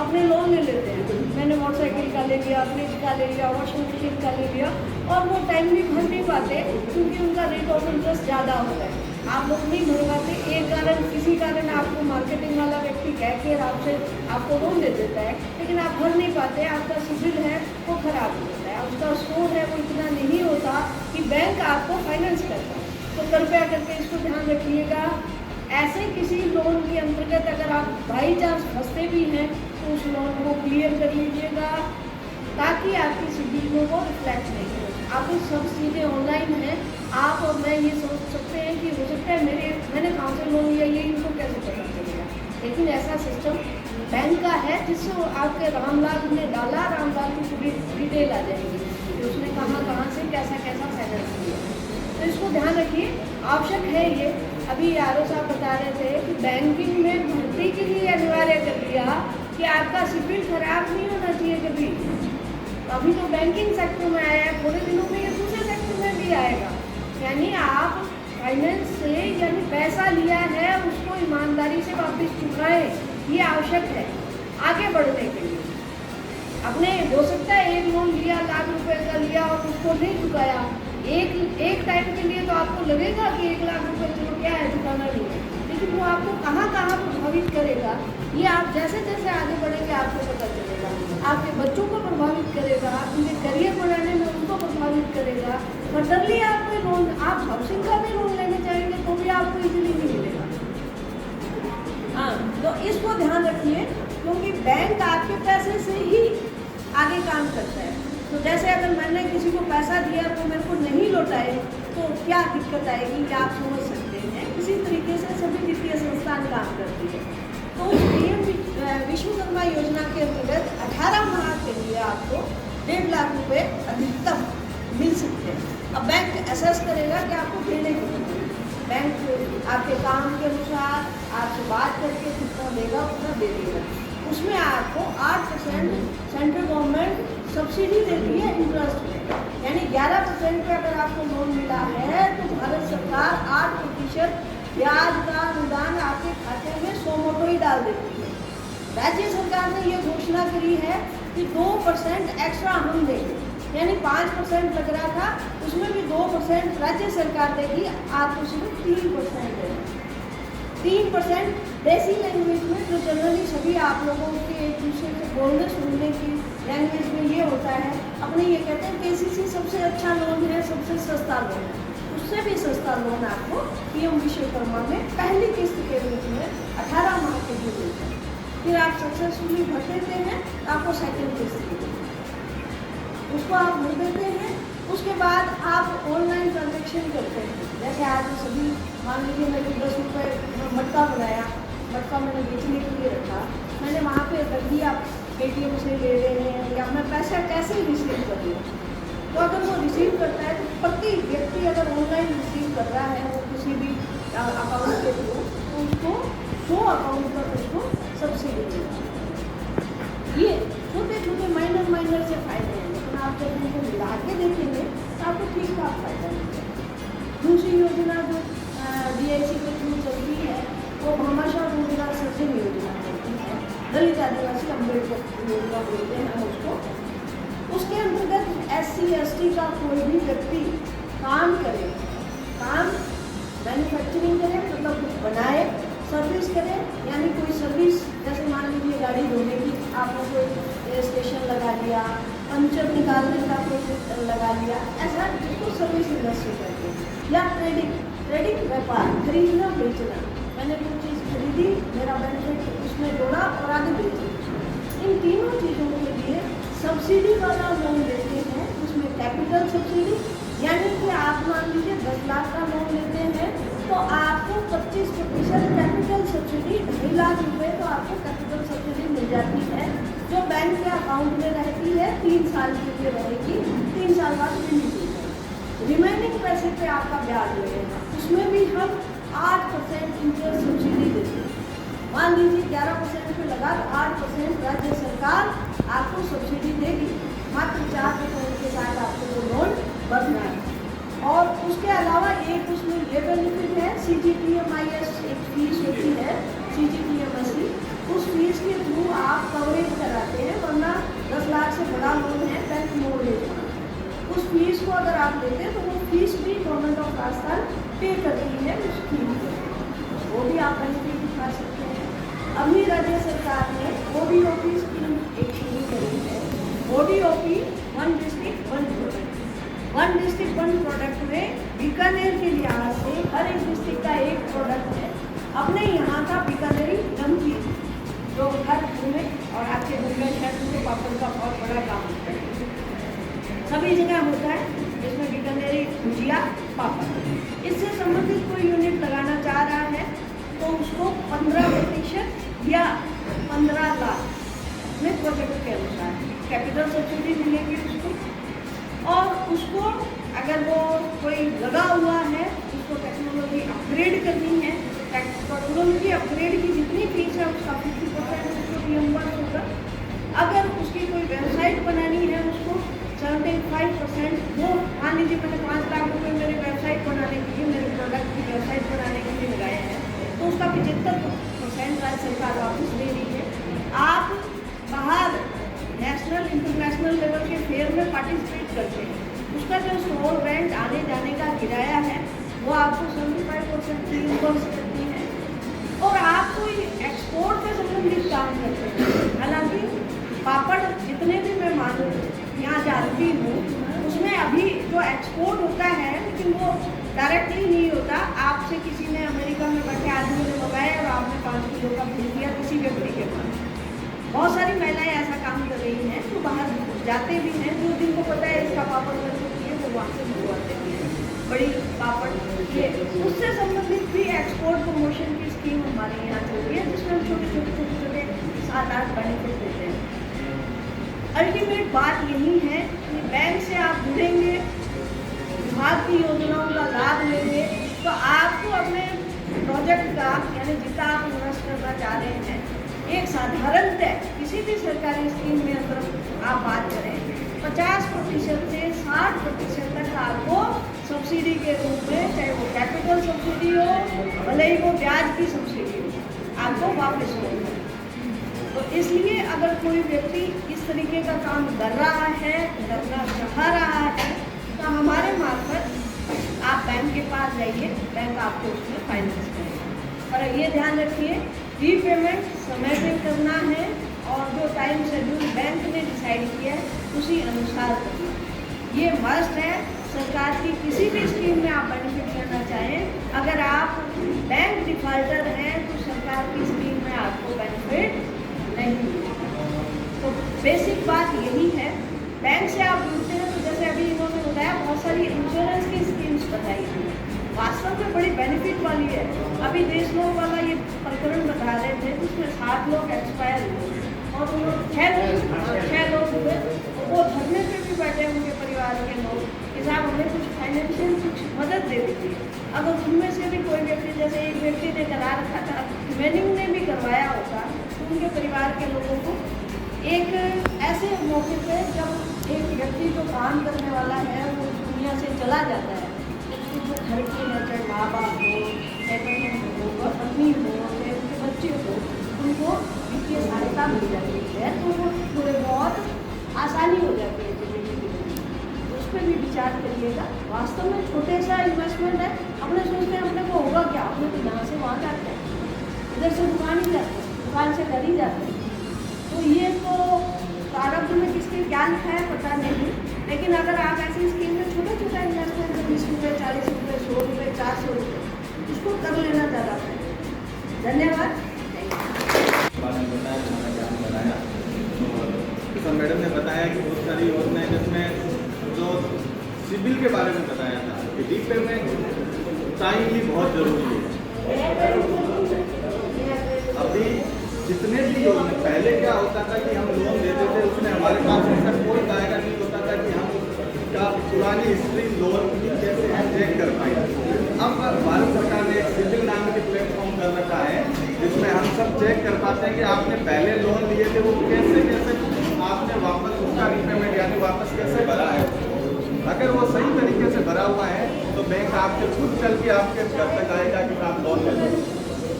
अपने लोन ले लेते हैं। मैंने मोटरसाइकिल का ले लिया, फ्रिज का ले लिया, वॉशिंग मशीन का ले लिया और वो टाइम भी भर नहीं पाते क्योंकि उनका रेट ऑफ इंटरेस्ट ज़्यादा होता है। आप लोग नहीं भर पाते, एक कारण किसी कारण आपको मार्केटिंग वाला व्यक्ति कह के आपको लोन दे देता है, लेकिन आप भर नहीं पाते, आपका सिबिल है वो खराब हो जाता है, उसका स्कोर है वो इतना नहीं होता कि बैंक आपको फाइनेंस करता है। तो कृपया करके इसको ध्यान रखिएगा। ऐसे किसी लोन के अंतर्गत अगर आप बाई चांस फंसते भी हैं तो उस लोन को क्लियर कर लीजिएगा ताकि आपकी सिबिल में वो रिफ्लेक्ट नहीं हो। आप सब चीज़ें ऑनलाइन हैं, आप और मैं ये सोच सकते हैं कि हो सकता है मैंने कहाँ से लोन लिया ये इनको कैसे पता चलेगा, लेकिन ऐसा सिस्टम बैंक का है जिससे आपके रामलाल ने डाला, रामलाल की पूरी डिटेल आ जाएगी कि उसने कहाँ से कैसा फाइनेंस किया। तो इसको ध्यान रखिए, आवश्यक है ये। अभी RO साहब बता रहे थे कि बैंकिंग में भर्ती के लिए अनिवार्य कर दिया कि आपका सिबिल खराब नहीं होना चाहिए कभी। अभी तो बैंकिंग सेक्टर में आया है, थोड़े दिनों में ये दूसरे सेक्टर में भी आएगा। यानी आप फाइनेंस से यानी पैसा लिया है उसको ईमानदारी से वापस चुकाएं, ये आवश्यक है आगे बढ़ने के लिए। आपने हो सकता है एक लोन लिया, लाख रुपए का लिया और उसको नहीं चुकाया, एक टाइम के लिए तो आपको लगेगा कि 1 लाख रुपए चलो क्या है चुकाना नहीं है, लेकिन वो आपको कहाँ प्रभावित करेगा ये आप जैसे जैसे आगे बढ़ेंगे आपको पता चलेगा। आपके बच्चों को प्रभावित करेगा, उनके करियर बनाने में उनको प्रभावित करेगा। फर्दरली आप कोई लोन, आप हाउसिंग का भी लोन लेने चाहेंगे तो भी आपको इजीली नहीं मिलेगा। हाँ, तो इसको ध्यान रखिए क्योंकि बैंक आपके पैसे से ही आगे काम करता है। तो जैसे अगर मैंने किसी को पैसा दिया तो मेरे को नहीं लौटाए तो क्या दिक्कत आएगी ये आप समझ सकते हैं। इसी तरीके से सभी वित्तीय संस्थान काम करती है। तो PM विश्वकर्मा योजना के अंतर्गत 18 माह के लिए आपको 1.5 लाख रुपए अधिकतम मिल सकते हैं। अब बैंक असेस करेगा कि आपको देने कितने, बैंक आपके काम के अनुसार आपसे बात करके कितना देगा उतना दे देगा। उसमें आपको 8% सेंट्रल गवर्नमेंट सब्सिडी देती है इंटरेस्ट में, यानी 11% पे अगर आपको लोन मिला है तो भारत सरकार 8% ब्याज का अनुदान आपके खाते में सोमोटो ही डाल देती है। राज्य सरकार ने ये घोषणा करी है कि 2% एक्स्ट्रा हम देंगे, यानी 5% लग रहा था, उसमें भी 2% राज्य सरकार देगी, आपको सिर्फ 3% देना। 3% देसी लैंग्वेज में, जो जनरली सभी आप लोगों के एक दूसरे से बोलने सुनने की लैंग्वेज में ये होता है, अपने ये कहते हैं केसीसी सबसे अच्छा लोन है, सबसे सस्ता लोन है। उससे भी सस्ता लोन आपको पीएम विश्वकर्मा में पहली किस्त के रूप में 18 माह के लिए मिलता है। फिर आप सक्सेसफुली भर देते हैं तो आपको सेकेंड किस्त मिलती है, उसको आप भर देते हैं। उसके बाद आप ऑनलाइन ट्रांजेक्शन करते हैं। जैसे आज सभी, मान लीजिए मैंने 10 रुपये मटका बनाया, मटका मैंने बेचने के लिए रखा, मैंने वहाँ पे रख दिया पेटीएम से ले रहे हैं या मैं पैसा कैसे रिसीव कर रही हूँ। तो अगर वो रिसीव करता है तो प्रति व्यक्ति अगर ऑनलाइन रिसीव कर रहा है वो किसी भी अकाउंट के थ्रू, तो उसको 100 अकाउंट तक उसको सब्सिडी मिलेगी। ये छोटे छोटे माइनर से फायदे हैं, लेकिन आप जब उनको मिला के देखेंगे तो आपको ठीक ठाक फायदा मिलेगा। दूसरी योजना जो DIC के थ्रू चलती है वो भामाशाह रोजगार सृजन योजना चलती है, दलित आदिवासी अम्बेडकर योजना बोलते हैं उसको। उसके अंतर्गत SC ST का कोई भी व्यक्ति काम करे, काम मैन्युफैक्चरिंग करे, मतलब कुछ बनाए, सर्विस करे, यानी कोई सर्विस, जैसे मान लीजिए गाड़ी धोने की आपने कोई स्टेशन लगा लिया, पंचर निकालने का कोई लगा लिया, ऐसा जिसको सर्विस इंडस्ट्री कहते हैं। या ट्रेडिंग व्यापार, खरीदना बेचना, मैंने कोई चीज़ खरीदी, मेरा बेनिफिट उसमें जोड़ा और आगे बेची, इन तीनों चीज़ों के लिए सब्सिडी वाला लोन देते हैं। उसमें कैपिटल सब्सिडी, यानी कि आप मान लीजिए 10 लाख का लोन लेते हैं तो आपको 25% कैपिटल सब्सिडी, 2.5 लाख रुपए तो आपको कैपिटल सब्सिडी मिल जाती है, जो बैंक के अकाउंट में रहती है, 3 साल के लिए रहेगी, 3 साल बाद रिलीज हो जाएगी। रिमेनिंग पैसे पे आपका ब्याज लगेगा, उसमें भी हम 8% इंटरेस्ट सब्सिडी देते हैं। मान लीजिए 11% पे लगा तो 8% राज्य सरकार आपको सब्सिडी देगी, मात्र 4% के साथ आपको वो लोन भरना है। और उसके अलावा एक उसमें ये बेनिफिट है, CGTMIS एक फीस होती है, CGTMSE, उस फीस के थ्रू आप कवरेज कराते हैं, वरना 10 लाख से बड़ा लोन है बैंक मोर्गेज का, उस फीस को अगर आप लेते हैं तो वो फीस भी गवर्नमेंट ऑफ राजस्थान पे करती है उस स्कीम को, वो भी आप बेनिफिट दिखा सकते हैं। अभी राज्य सरकार ने ODOP स्कीम एक शुरू करी है। ODOP, one district one product, one district one product में बीकानेर के लिहाज से हर एक डिस्ट्रिक्ट का एक प्रोडक्ट है। अपने यहाँ का बीकानेरी नमकीन जो हर घर में और आपके घर में शहर में पापड़ का बहुत बड़ा काम होता है, सभी जगह होता है, जिसमें बीकानेरी भुजिया पापड़। इससे संबंधित कोई यूनिट लगाना चाह रहा है तो उसको 15% या 15 लाख में प्रोजेक्ट के अनुसार कैपिटल सब्सिडी मिलेगी उसको। और उसको अगर वो कोई लगा हुआ है, उसको टेक्नोलॉजी अपग्रेड करनी है, टेक्नोलॉजी अपग्रेड की जितनी फीस है उसका 50% उसको रिइंबर्स होगा। अगर उसकी कोई वेबसाइट बनानी है उसको 75%, वो मान लीजिए मैंने 5 लाख रुपये मेरे वेबसाइट बनाने के लिए, मेरे प्रोडक्ट की वेबसाइट बनाने के लिए लगाए हैं, तो उसका 75% राज्य सरकार वापस दे रही है। आप बाहर नेशनल इंटरनेशनल लेवल के फेयर में पार्टिसिपेट करते हैं, उसका जो स्टोर रेंट आने जाने का किराया है वो आपको 75% रिइंबर्स करती है। और आप कोई एक्सपोर्ट से संबंधित काम करते हैं, हालांकि पापड़ जितने भी मैं मानूँ यहाँ जानती हूँ, उसमें अभी जो एक्सपोर्ट होता है, लेकिन वो डायरेक्टली नहीं होता। आपसे किसी ने अमेरिका में बैठे आदमी ने मंगाया और आपने 5 किलो का भेज दिया किसी व्यक्ति के पास। बहुत सारी महिलाएं ऐसा काम कर रही हैं जो बाहर जाते भी हैं, जो जिनको पता है इसका पापड़ कर सकती है, वो वहाँ से मंगवाते भी हैं बड़ी पापड़। ये उससे संबंधित भी एक्सपोर्ट प्रमोशन की स्कीम हमारे यहाँ चल रही है, जिसमें हम छोटे 7-8 बेनिफिट देते हैं। अल्टीमेट बात यही है कि बैंक से आप जुड़ेंगे, विभाग की योजनाओं का लाभ लेंगे, तो आपको अपने प्रोजेक्ट का, यानी जितना आप इन्वेस्ट करना चाह रहे हैं, एक साधारणतः किसी भी सरकारी स्कीम में अगर आप बात करें 50% से 60% तक आपको सब्सिडी के रूप में, चाहे वो कैपिटल सब्सिडी सब्सिडी हो, भले ही वो ब्याज की सब्सिडी हो, आपको वापस मिलेगा। तो इसलिए अगर कोई व्यक्ति इस तरीके का काम कर रहा है, करना चाह रहा है, तो हमारे मार्फत आप बैंक के पास जाइए, बैंक आपको उसमें फाइनेंस करेगा। पर ये ध्यान रखिए, रीपेमेंट समय पे करना है और जो टाइम शेड्यूल बैंक ने डिसाइड किया है उसी अनुसार करना है। ये मस्ट है। सरकार की किसी भी स्कीम में आप बेनिफिट लेना चाहें, अगर आप बैंक डिफॉल्टर हैं तो सरकार की स्कीम में आपको बेनिफिट नहीं मिलेगा। तो बेसिक बात यही है। बैंक से आप जुड़ते हैं तो जैसे अभी इन्होंने बताया, बहुत सारी इंश्योरेंस की स्कीम्स बताई हैं, वास्तव में बड़ी बेनिफिट वाली है। अभी देश लोग वाला ये प्रकरण बता रहे थे जिसमें 60 लोग एक्सपायर हुए और उन्होंने 6 लोग हुए, वो धरने पे भी बैठे उनके परिवार के लोग कि साहब हमें कुछ फाइनेंशियल कुछ मदद दे दीजिए। अगर उनमें से भी कोई व्यक्ति, जैसे एक व्यक्ति ने करा रखा था, रिमेनिंग ने भी करवाया होता, तो उनके परिवार के लोगों को एक ऐसे मौके पे जब एक व्यक्ति जो काम करने वाला है वो इस दुनिया से चला जाता है, तो जो घर के हैं, चाहे माँ बाप हो, चाहे बहन हो, पत्नी हो, चाहे उनके बच्चे हो, उनको वित्तीय सहायता मिल जाती है, तो वो थोड़े बहुत आसानी हो जाती है जिंदगी में। तो उस पर भी विचार करिएगा। वास्तव में छोटे सा इन्वेस्टमेंट है। अपने सोचते हैं अपने को होगा क्या, अपने तो यहाँ से वहाँ जाते हैं, इधर से दुकान ही जाते हैं, दुकान से घर ही जाते हैं। तो ये तो प्रारंभ में किसके ज्ञान है पता नहीं, लेकिन अगर आप ऐसी स्कीम में छोटा छोटा इन्वेस्टमेंट 20 रुपये, 40 रुपये, 100 रुपये, 400 रुपये, उसको कर लेना ज़्यादा है। धन्यवाद। तो मैडम ने बताया कि बहुत सारी योजनाएं, जिसमें जो सिबिल के बारे में बताया था कि रीपेमेंट टाइमली बहुत जरूरी है। अभी जितने भी लोन, पहले क्या होता था कि हम लोन देते थे, उसमें हमारे पास ऐसा कोई कायदा नहीं होता था कि हम उसका पुरानी हिस्ट्री लोन की कैसे हम चेक कर पाए। अब भारत सरकार ने सिबिल नाम के प्लेटफॉर्म कर रखा है, जिसमें हम सब चेक कर पाते हैं कि आपने पहले लोन लिए थे वो कैसे आपने वापस उसका रीपेमेंट यानी वापस कैसे भरा है। अगर वो सही तरीके से भरा हुआ है तो बैंक आपके खुद चल के आपके घर तक आएगा कि आप लोन ले लो।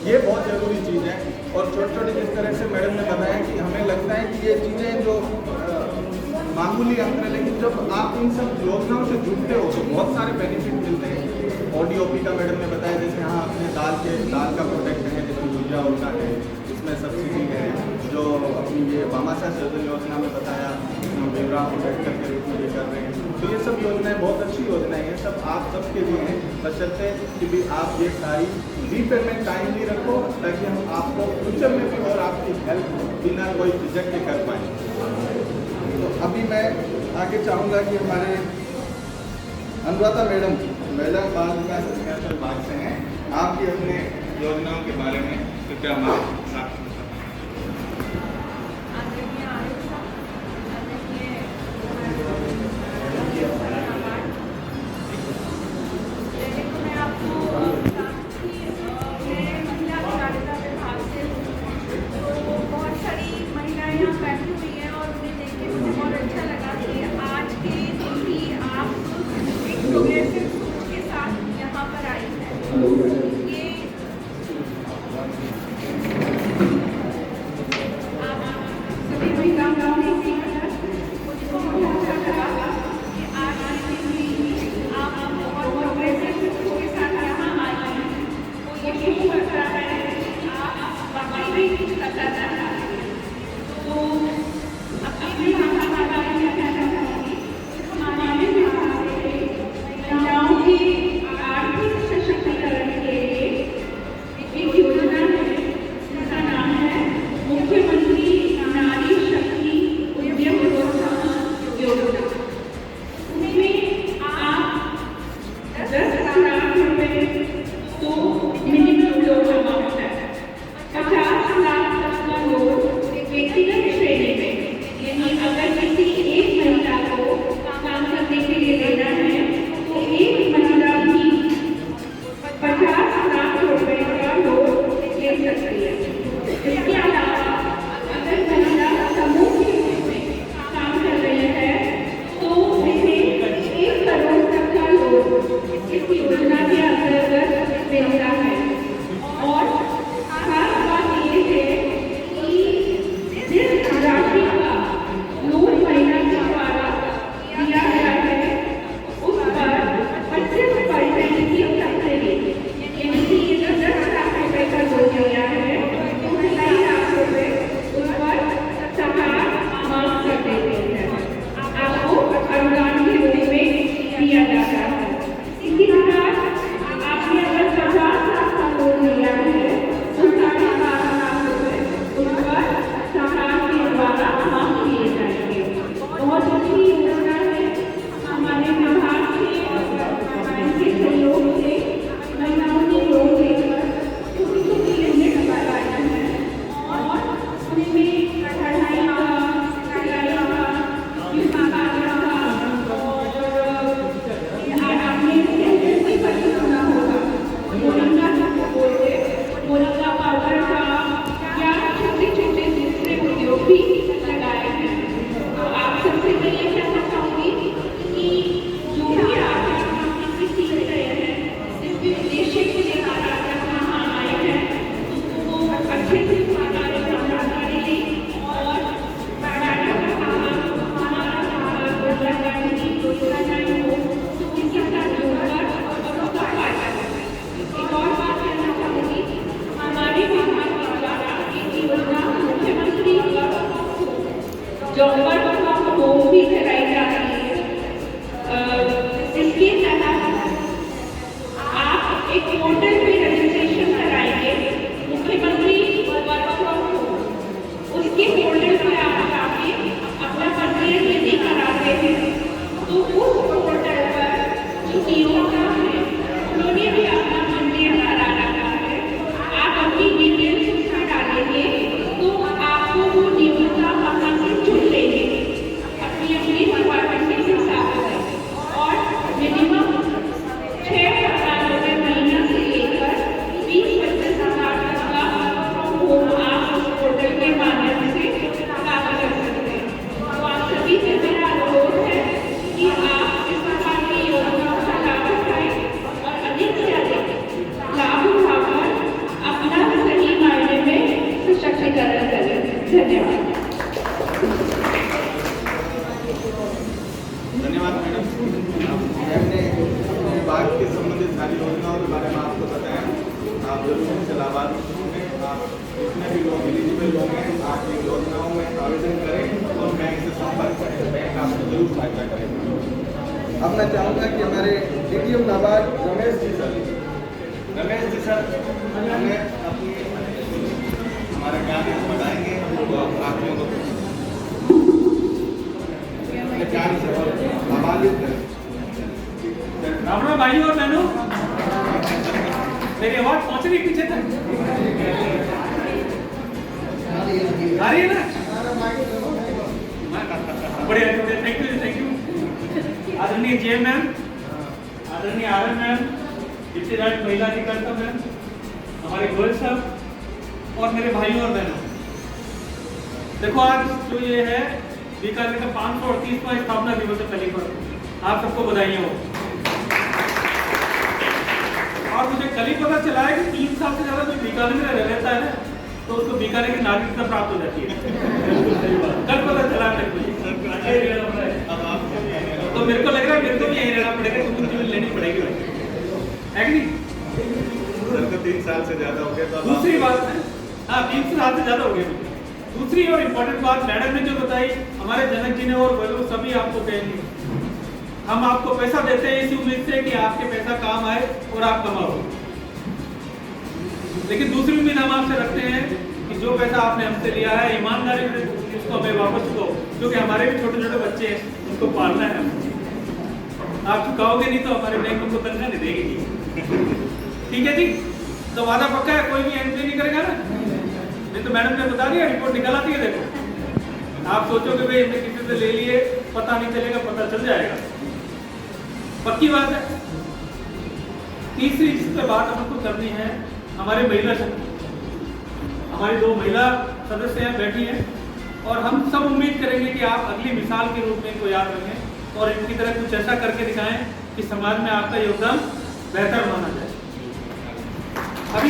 ये बहुत ज़रूरी चीज़ है। और छोटी छोटी जिस तरह से मैडम ने बताया कि हमें लगता है कि ये चीज़ें जो मामूली अंतर है, लेकिन जब आप इन सब योजनाओं से जुड़ते हो तो बहुत सारे बेनिफिट मिलते हैं। ODOP का मैडम ने बताया, जैसे हाँ अपने दाल का प्रोडक्ट है, जैसे भुजिया होता है, इसमें सब्सिडी है। जो अपनी ये भामाशाह सृजन योजना में बताया, बेवरा प्रोडक्ट के रूप में ये कर रहे हैं। तो ये सब योजनाएं बहुत अच्छी योजनाएं हैं, सब आप सबके लिए हैं। बशर्ते कि भी आप ये सारी रीपेमेंट टाइमली रखो, ताकि हम आपको फ्यूचर में भी और आपकी हेल्प बिना कोई झिझक के कर पाएँ। तो अभी मैं आगे चाहूँगा कि हमारे अनुराधा मैडम महिला बाल विकास अधिकारी विभाग से हैं, आप भी अपने योजनाओं के बारे में कृपया हमारे साथ मिलता है। और खास बात ये है कि जिस राशि का लोन महिला के द्वारा दिया गया है उस पर 25% की सब्सिडी, यानी कि ये 10 लाख रुपए का लोन लिया है तो 2.5 लाख रुपए उस पर सरकार माफ कर देती है, आपको अनुदान के रूप में दिया जाता है। इसी प्रकार आपने अगर 50 लाख का लोन लिया है तो 12.5 लाख रुपए उस पर सरकार के द्वारा माफ किए जाएंगे। बहुत अच्छी योजना है। हमारे विभाग के सहयोग से महिलाओं ने लोन लेकर छोटी यूनिट बनाया है और उसमें कढ़ाई का, सिलाई का, मोरिंगा पाउडर का या छोटे छोटे दूसरे उद्योग भी लगाए हैं। तो आप सबसे मैं ये कहना चाहूँगी कि जो भी आप किसी सीख रहे हैं, जिस भी उद्देश्य को लेकर आप यहाँ आए हैं उसको अच्छे से जानकारी लें और बढ़ाने का काम हमारा रोजगार की योजना नहीं हो तो उनके साथ जोड़कर और उसका फायदा करें। एक और बात कहना चाहूँगी, हमारे विभाग के द्वारा एक योजना मुख्यमंत्री जॉबर वर्क होम भी चलाई जा रही है। इसके तहत आप एक पोर्टल पे रजिस्ट्रेशन कराएंगे, मुख्यमंत्री वर्क फ्रॉम होम, उसके पोर्टल पर आप जाके अपना पंजीयन यदि कराते हैं तो उस पोर्टल पर जो नियोक्ता है उन्होंने भी अपना पंजीयन करा रखा है। आप अपनी डिटेल्स उसमें डालेंगे तो आपको वो नियोक्ता वहाँ से चुन लेंगे अपनी अपनी डिपार्टमेंट के हिसाब से और मिनिमम 6,000 रुपये महीना से लेकर 20-25,000 तक का होम आप उस पोर्टल के माध्यम से प्राप्त कर सकते हैं। तो आप सभी से मेरा अनुरोध है कि आप इस प्रकार की योजनाओं का लाभ उठाएं और अधिक से अधिक लाभ उठाकर अपना सही मायने में सशक्तिकरण करें। धन्यवाद। धन्यवाद मैडम। हमने विभाग के संबंधित सारी योजनाओं के बारे में आपको बताया। आप जरूर इनसे लाभान्वित होंगे। आप जितने भी लोग एलिजिबल होंगे आप इन योजनाओं में आवेदन करें और बैंक से संपर्क करें, बैंक आपको जरूर सहायता करेगा। अब मैं चाहूँगा कि हमारे DDM नाबार्ड रमेश जी सर हमें अपनी हमारे ज्ञान बताएंगे तो आप लोगों को अपने ज्ञान से और लाभान्वित करें। राम राम भाइयों और बहनों, मेरी आवाज पहुंच रही पीछे तक? आ रही है ना? बढ़िया, थैंक यू। आदरणीय जे मैम, आदरणीय RM मैम, डिप्टी राज्य महिला अधिकारिता मैम, हमारे गोयल साहब और मेरे भाइयों और बहनों, देखो आज जो ये है बीकानेर का 538वां स्थापना दिवस है पहली बार, आप सबको बधाइयाँ हो। और मुझे कल ही पता चला है कि 3 साल से ज़्यादा कोई बीकानेर में रहता है ना तो उसको बीकानेर की नागरिकता प्राप्त हो जाती है। कल पता चला मेरे को, तो मेरे को लग रहा है मेरे को भी यहीं रहना पड़ेगा, तो मुझे लेनी पड़ेगी, है कि नहीं? सर को 3 साल से ज़्यादा हो गया। तो दूसरी बात, हाँ 3 साल से ज़्यादा हो गया मुझे। दूसरी और इम्पोर्टेंट बात मैडम ने जो बताई, हमारे जनक जी ने और वो सभी आपको कहेंगे, हम आपको पैसा देते हैं इसी उम्मीद से कि आपके पैसा काम आए और आप कमाओ। लेकिन दूसरी उम्मीद हम आपसे रखते हैं कि जो पैसा आपने हमसे लिया है ईमानदारी से उसको हमें वापस दो, क्योंकि हमारे भी छोटे छोटे बच्चे हैं, उनको पालना है। आप चुकाओगे नहीं तो हमारे बैंक हमको तनख्वाह नहीं देगी। ठीक है जी, तो वादा पक्का है, कोई भी एंट्री नहीं करेगा ना? नहीं तो मैडम ने बता दिया, रिपोर्ट निकल आती है। देखो आप सोचोगे भाई हमने किसी से ले लिए, पता नहीं चलेगा, पता चल जाएगा, पक्की बात है। तीसरी जिस पे बात हमको करनी है, हमारे महिला शक्ति, हमारी 2 महिला सदस्य हैं बैठी हैं, और हम सब उम्मीद करेंगे कि आप अगली मिसाल के रूप में इनको याद रखें और इनकी तरह कुछ ऐसा करके दिखाएं कि समाज में आपका योगदान बेहतर माना जाए। अभी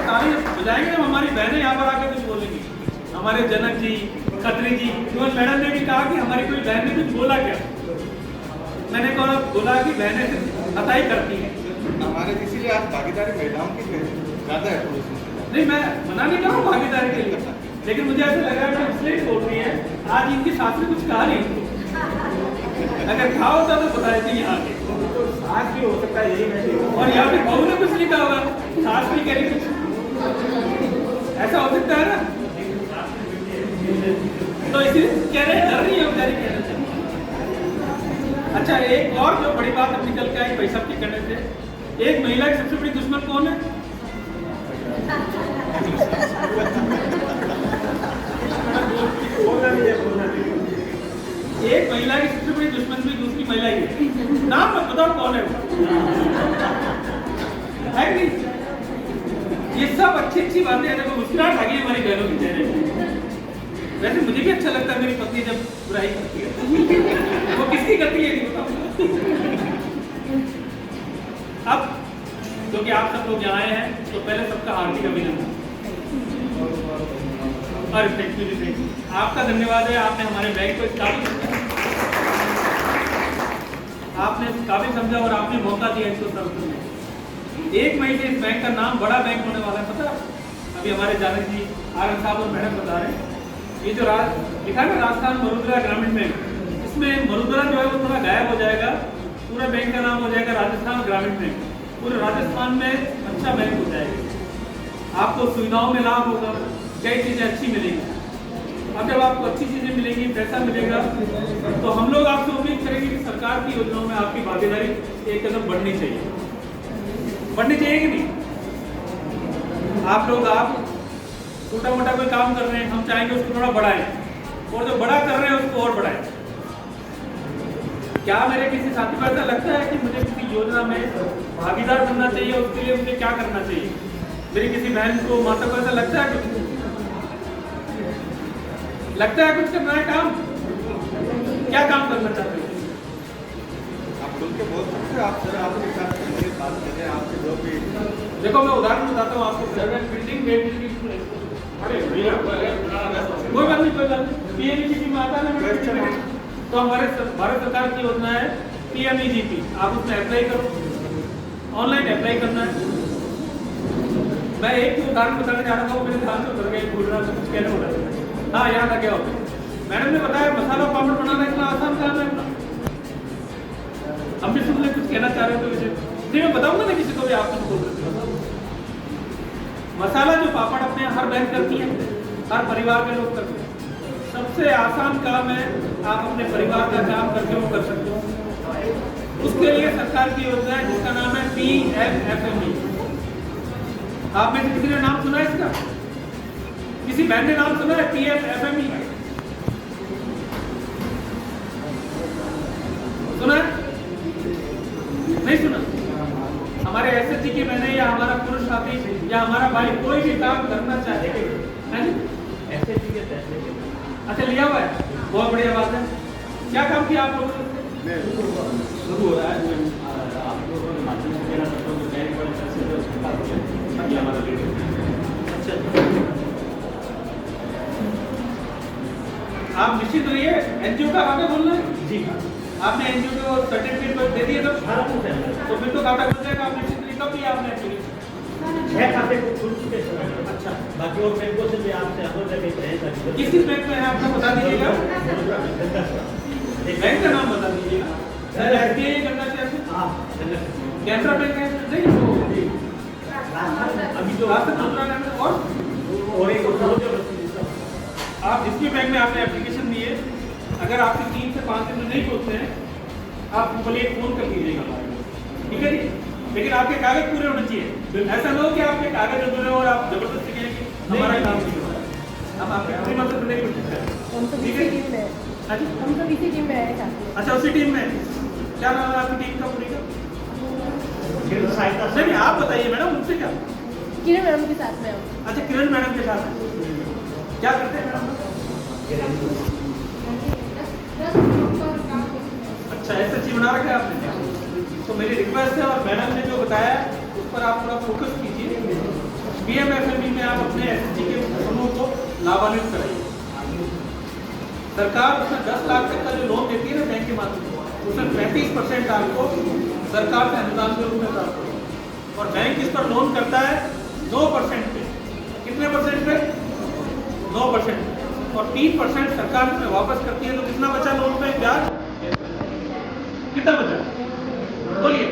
ताली बजाएंगे ना, हमारी बहनें यहाँ पर आकर कुछ बोलेंगी। हमारे जनक जी, खत्री जी, इवन मैडम ने भी कहा कि हमारी कोई बहन ने कुछ बोला क्या। मैंने कहा बोला कि बहनें सिर्फ हताई करती हैं। हमारे इसीलिए आज भागीदारी महिलाओं की ज़्यादा है पुरुषों से। नहीं, मैं मना नहीं कर रहा हूँ भागीदारी के लिए, लेकिन मुझे ऐसा लग रहा है मैं इसलिए बोल रही है, आज इनकी सास ने कुछ कहा नहीं। अगर कहा होता तो बता देती यहाँ के, तो साथ भी हो सकता है, यही मैं और यहाँ पे बहू ने कुछ लिखा होगा, सास भी कह रही कुछ, ऐसा हो सकता है ना। तो इसलिए कह रहे हैं, डर नहीं है बेचारी कहने से। अच्छा, एक और जो बड़ी बात अब निकल के आई भाई साहब के कहने से, एक महिला की सबसे बड़ी दुश्मन कौन है? एक महिला की सबसे बड़ी दुश्मन भी दूसरी महिला ही है। नाम मत बताओ कौन है वो, है कि नहीं? ये सब अच्छी अच्छी बातें हैं। देखो मुस्कुराहट आ गई हमारी बहनों के चेहरे पे। वैसे मुझे भी अच्छा लगता है मेरी पत्नी जब बुराई करती है। वो किसकी करती है नहीं बताओ। अब क्योंकि आप सब लोग यहाँ आए हैं तो पहले सबका हार्दिक अभिनंदन और थैंक यू। आपका धन्यवाद है, आपने हमारे बैंक को इस काबिल समझा और आपने मौका दिया इसको सर्व करने। 1 मई से इस बैंक का नाम बड़ा बैंक होने वाला है, पता? अभी हमारे जानक जी, आरएन साहब और मैडम बता रहे हैं। ये जो लिखा है ना राजस्थान मरुद्रा ग्रामीण बैंक, इसमें मरुद्रा जो है वो थोड़ा गायब हो जाएगा, पूरा बैंक का नाम हो जाएगा राजस्थान ग्रामीण बैंक। पूरे राजस्थान में अच्छा बैंक हो जाएगा, आपको सुविधाओं में लाभ होगा, कई चीज़ें अच्छी मिलेंगी। अब जब आपको अच्छी चीज़ें मिलेंगी, पैसा मिलेगा, तो हम लोग आपसे उम्मीद करेंगे कि सरकार की योजनाओं में आपकी भागीदारी एक कदम बढ़नी चाहिए कि नहीं? आप लोग छोटा मोटा कोई काम कर रहे हैं, हम चाहेंगे उसको थोड़ा बढ़ाएं, और जो बड़ा कर रहे हैं उसको और बढ़ाएं। क्या मेरे किसी साथी को ऐसा लगता है कि मुझे किसी योजना में भागीदार बनना चाहिए, उसके लिए मुझे क्या करना चाहिए? मेरी किसी बहन को, माता को ऐसा लगता है कुछ करना है काम? क्या काम करना चाहते हैं? आप खुल के बोल सकते हैं, आप सर आपके साथ बात करें, आपके जो भी। देखो मैं उदाहरण बताता हूँ आपको। बिल्डिंग अरे कोई बात नहीं, पीएमईजीपी में आता है। तो हमारे भारत सरकार की योजना है पीएमईजीपी, आप उसमें अप्लाई करो, ऑनलाइन अप्लाई करना है। मैं एक उदाहरण बताने जा रहा था, मेरे ध्यान से उतर गया, भूल रहा था कुछ कहने वाला। हाँ, याद आ गया होगा। मैडम ने बताया मसाला पापड़ बनाना इतना आसान काम है। हम भी सुनने कुछ कहना चाह रहे थे, जी मैं बताऊंगा ना किसी को भी, आप बोल रहे थे। मसाला जो पापड़ अपने हर बहन करती है, हर परिवार के लोग करते हैं। सबसे आसान काम है, आप अपने परिवार का काम करके वो कर सकते हो। उसके लिए सरकार की योजना है जिसका नाम है PMFME। आप में से किसी ने नाम सुना है इसका? किसी बहन ने नाम सुना है PMFME? सुना है? नहीं सुना? हमारे SHG की बहनें या हमारा पुरुष साथी या हमारा भाई कोई भी काम करना चाहे, SHG के तहत अच्छा लिया हुआ है, बहुत बढ़िया बात है। क्या काम किया आप लोगों ने? शुरू हो रहा है, आप लोगों ने माध्यम से मेरा आप निश्चित रहिए। एनजीओ का खाता खोलना है जी। आपने एनजीओ को सर्टिफिकेट दे दिए तो फिर तो खाता खुल जाएगा। आप निश्चित रहिए। कब किया आपने एप्लीकेशन? 6 खाते खुल चुके हैं। अच्छा, बाकी और बैंकों से भी आपसे किस बैंक में है आपको बता दीजिएगा, बैंक का नाम बता दीजिएगा। SBI करना चाहिए, कैनरा बैंक है नहीं, अभी जो और एक आप जिस भी बैंक में आपने एप्लीकेशन दी है, अगर आपके 3 से 5 दिन में नहीं पहुँचते हैं, आप बोलिए फ़ोन कर लीजिएगा, ठीक है जी। लेकिन आपके कागज पूरे होने चाहिए। ऐसा ना हो कि आपके कागज अधूरे और आप जबरदस्ती कहें कि हमारा काम नहीं हो रहा है। हम आपके पूरी मदद करने की कोशिश करें। हम तो इसी टीम में है। अच्छा, उसी टीम में क्या नाम है आपकी टीम का पूरी का? नहीं, आप बताइए मैडम, उनसे क्या? किरण मैडम के साथ में। अच्छा, किरण मैडम के साथ क्या करते हैं मैडम? अच्छा, SHG बना रखा है आपने। तो मेरी रिक्वेस्ट है, और मैडम ने जो बताया उस पर पर आप थोड़ा फोकस कीजिए। PMFME में आप अपने SHG के समूह को लाभान्वित कराइए। सरकार उसमें 10 लाख तक का जो लोन देती है ना बैंक के माध्यम से, उसमें 35% आपको सरकार से अनुदान के रूप में प्राप्त होगा। और बैंक इस पर लोन करता है 9% पे। कितने परसेंट पे? 9%। और 3% सरकार इसमें वापस करती है। तो कितना बचा लोन पे ब्याज? कितना बचा? बोलिए।